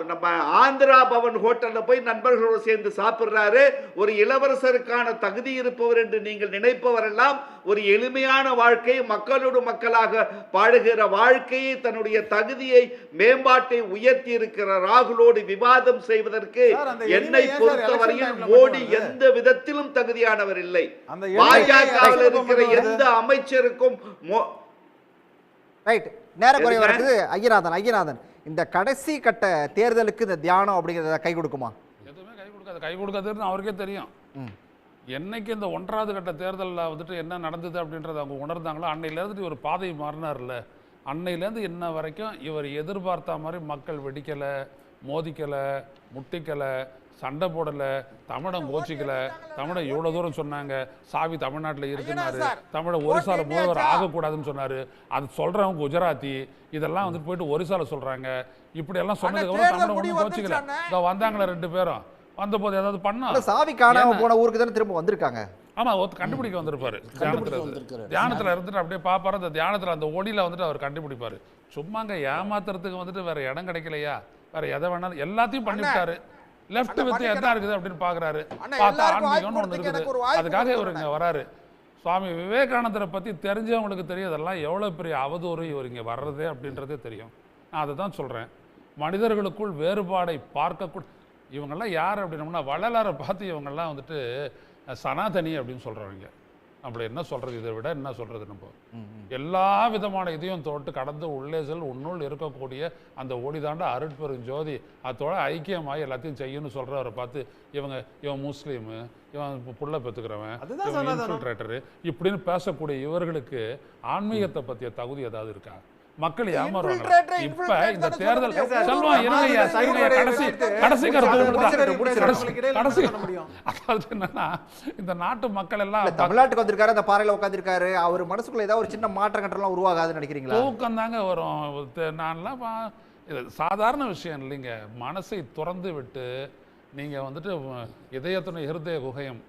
[SPEAKER 4] நம்ம ஆந்திரா பவன் ஹோட்டல்ல போய் நண்பர்களோடு சேர்ந்து சாப்பிடுறாரு. ஒரு இளவரசருக்கான தகுதி இருப்பவர் என்று நீங்கள் நினைப்பவரெல்லாம் ஒரு எளிமையான வாழ்க்கை, மக்களோடு மக்களாக பாடுகிற வாழ்க்கையை, தன்னுடைய தகுதியை, மேம்பாட்டை உயர்த்தி இருக்கிற ராகுலோடு விவாதம் செய்வதற்கு என்னை பொறுத்தவரையில் மோடி எந்த விதத்திலும் தகுதியானவர் இல்லை. பாஜகவில் இருக்கிற எந்த அமைச்சருக்கும்
[SPEAKER 1] ரைட். நேர குறை வருது. ஐயநாதன், இந்த கடைசி கட்ட தேர்தலுக்கு இந்த தியானம் அப்படிங்கிறத கை கொடுக்குமா?
[SPEAKER 6] எதுவுமே கை கொடுக்காதுன்னு அவருக்கே தெரியும். என்னைக்கு இந்த 1வது கட்ட தேர்தலில் வந்துட்டு என்ன நடந்தது அப்படின்றத அவங்க உணர்ந்தாங்களோ அன்னையிலேருந்து இவர் பாதை மாறினார்ல, அன்னையிலேருந்து இன்ன வரைக்கும் இவர் எதிர்பார்த்த மாதிரி மக்கள் வெடிக்கலை, மோதிக்கலை, முட்டிக்கலை, சண்டை போடலை, தமிழம் கோச்சிக்கலை. தமிழம் எவ்வளோ தூரம் சொன்னாங்க, சாவி தமிழ்நாட்டில் இருக்குன்னாரு, தமிழை ஒரிசால முதல்வர் ஆகக்கூடாதுன்னு சொன்னார். அது சொல்கிறவங்க குஜராத்தி, இதெல்லாம் வந்துட்டு போயிட்டு ஒரிசால சொல்கிறாங்க. இப்படியெல்லாம் சொன்னதுக்கப்புறம் தமிழை ஒன்றும் கோச்சிக்கல. இதோ வந்தாங்களே 2 பேரும், வந்தபோது ஏதாவது பண்ணா
[SPEAKER 1] சாவி காணாம போன ஊருக்கு தானே திரும்ப வந்திருக்காங்க.
[SPEAKER 6] ஆமா, கண்டுபிடிக்க வந்திருப்பாரு. தியானத்துல இருந்துட்டு அப்படியே பாப்பாரு. அந்த தியானத்துல அந்த ஒளியில வந்துட்டு அவர் கண்டுபிடிப்பாரு. சும்மாங்க ஏமாத்துறதுக்கு வந்துட்டு வேற இடம் கிடைக்கலையா, வேற எதை வேணாலும் எல்லாத்தையும் பண்ணிவிட்டாரு. லெஃப்ட் வித்து என்ன இருக்குது அப்படின்னு பாக்குறாரு. பார்த்தா ஆன்மீகம்னு ஒண்ணு இருக்குது, அதுக்காக இவர் இங்க வராரு. சுவாமி விவேகானந்தரை பத்தி தெரிஞ்சவங்களுக்கு தெரியும் அதெல்லாம் எவ்வளவு பெரிய அவதூறு இவர் இங்க வர்றதே அப்படின்றதே தெரியும். நான் அதை தான் சொல்றேன். மனிதர்களுக்குள் வேறுபாடை பார்க்கக்கூட இவங்கெல்லாம் யார் அப்படின்னோம்னா வள்ளலாரை பார்த்து இவங்கெல்லாம் வந்துட்டு சனாதனி அப்படின்னு சொல்கிறவங்க. நம்மளை என்ன சொல்கிறது, இதை விட என்ன சொல்கிறது? நம்ம எல்லா விதமான இதையும் தொட்டு கடந்து உள்ளே செல் உன்னுள் இருக்கக்கூடிய அந்த ஒளிதாண்ட அருட்பெரும் ஜோதி அதோட ஐக்கியமாகி எல்லாத்தையும் செய்யணும்னு சொல்கிறவரை பார்த்து இவன் முஸ்லீமு, இவன் புள்ள பெற்றுக்கிறவன், இவன் இன்ஃபில்ட்ரேட்டரு இப்படின்னு பேசக்கூடிய இவர்களுக்கு ஆன்மீகத்தை பற்றிய தகுதி ஏதாவது இருக்கா? மக்கள் ஏமாறுவாங்க. இப்ப இந்த தேர்தல் அதாவது என்னன்னா, இந்த நாட்டு மக்கள் எல்லாம்
[SPEAKER 1] தமிழ்நாட்டுக்கு வந்திருக்காரு, அந்த பாறையில உட்கார்ந்திருக்காரு, அவர் மனசுக்குள்ள ஏதாவது ஒரு சின்ன மாற்றம் கட்டலாம் உருவாகாதுன்னு நினைக்கிறீங்களா?
[SPEAKER 6] தூக்கம் தாங்க வரும். நான்லாம் இது சாதாரண விஷயம் இல்லைங்க. மனசை திறந்து விட்டு நீங்க வந்துட்டு இதயத்துணை ஹிருதய குகையம்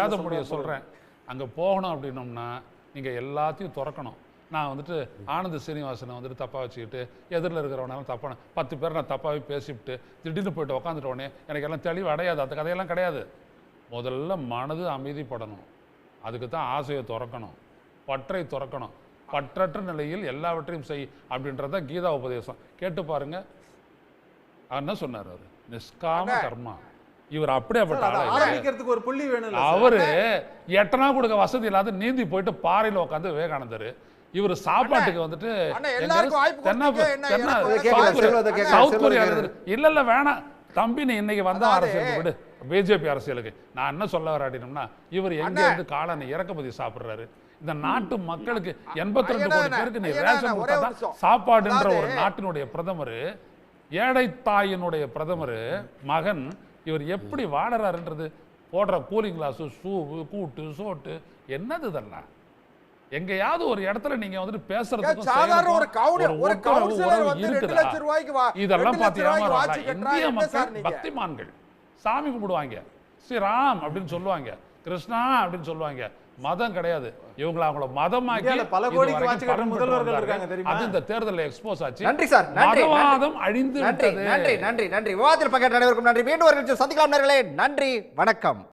[SPEAKER 6] வேதமுடிய சொல்றேன், அங்க போகணும் அப்படின்னோம்னா நீங்க எல்லாத்தையும் திறக்கணும். நான் வந்துட்டு ஆனந்த சீனிவாசனை வந்துட்டு தப்பாக வச்சுக்கிட்டு எதிரில் இருக்கிறவனாலும் தப்பான 10 பேர் நான் தப்பாகவே பேசிவிட்டு திடீர்னு போயிட்டு உட்காந்துட்டோடனே எனக்கு எல்லாம் தெளிவு அடையாது. அந்த கதையெல்லாம் கிடையாது. முதல்ல மனது அமைதிப்படணும், அதுக்கு தான் ஆசையை திறக்கணும், பற்றை திறக்கணும். பற்றற்ற நிலையில் எல்லாவற்றையும் செய் அப்படின்றத கீதா உபதேசம். கேட்டு பாருங்க. என்ன சொன்னார் அவர்? நிஷ்காம கர்மா. இவர் அப்படியேப்பட்ட
[SPEAKER 5] ஒரு புள்ளி வேணும்.
[SPEAKER 6] அவரு எட்டனா கொடுக்க வசதி இல்லாத நீந்தி போயிட்டு பாறையில் உட்காந்து விவேகானந்தர். இவர் சாப்பாட்டுக்கு வந்துட்டு சவுத் கொரியா இல்ல வேணாம் தம்பி, நீ இன்னைக்கு வந்தா அரசியலுக்கு விடு, பிஜேபி அரசியலுக்கு. நான் என்ன சொல்ல வர அப்படின்னோம்னா, இவர் எங்க இருந்து காளானை இறக்குமதி சாப்பிடுறாரு. இந்த நாட்டு மக்களுக்கு 82 கோடி பேருக்கு நீ ரேஷன் கொடுத்தாதான் சாப்பாடுன்ற ஒரு நாட்டினுடைய பிரதமர், ஏழை தாயினுடைய பிரதமர் மகன் இவர் எப்படி வாழறாருன்றது போடுற கூலிங் கிளாஸு, ஷூவு, கூட்டு, சோட்டு என்னது இதெல்லாம்? எங்கேயாவது ஒரு இடத்துல நீங்க வந்துட்டு பேசுறதுக்கு இதெல்லாம் பாத்தீங்கன்னா இந்திய மக்கள் பக்திமான்கள் சாமி கும்பிடுவாங்க, ஸ்ரீராம் அப்படின்னு சொல்லுவாங்க, கிருஷ்ணா அப்படின்னு சொல்லுவாங்க. மதம் கிடையாது. இவங்களை அவங்கள மதமாக்கி
[SPEAKER 5] பல கோடிக்கு முதல்வர்கள் இருக்காங்க தெரியுமா?
[SPEAKER 6] அது இந்த தேர்தலில் எக்ஸ்போஸ் ஆச்சு.
[SPEAKER 1] நன்றி சார்.
[SPEAKER 6] மதவாதம் அழிந்து
[SPEAKER 1] நன்றி. விவாதத்தில் பங்கேற்ற அனைவருக்கும் நன்றி. மீண்டும் ஒரு சந்திக்கலாம் நேயர்களே. நன்றி, வணக்கம்.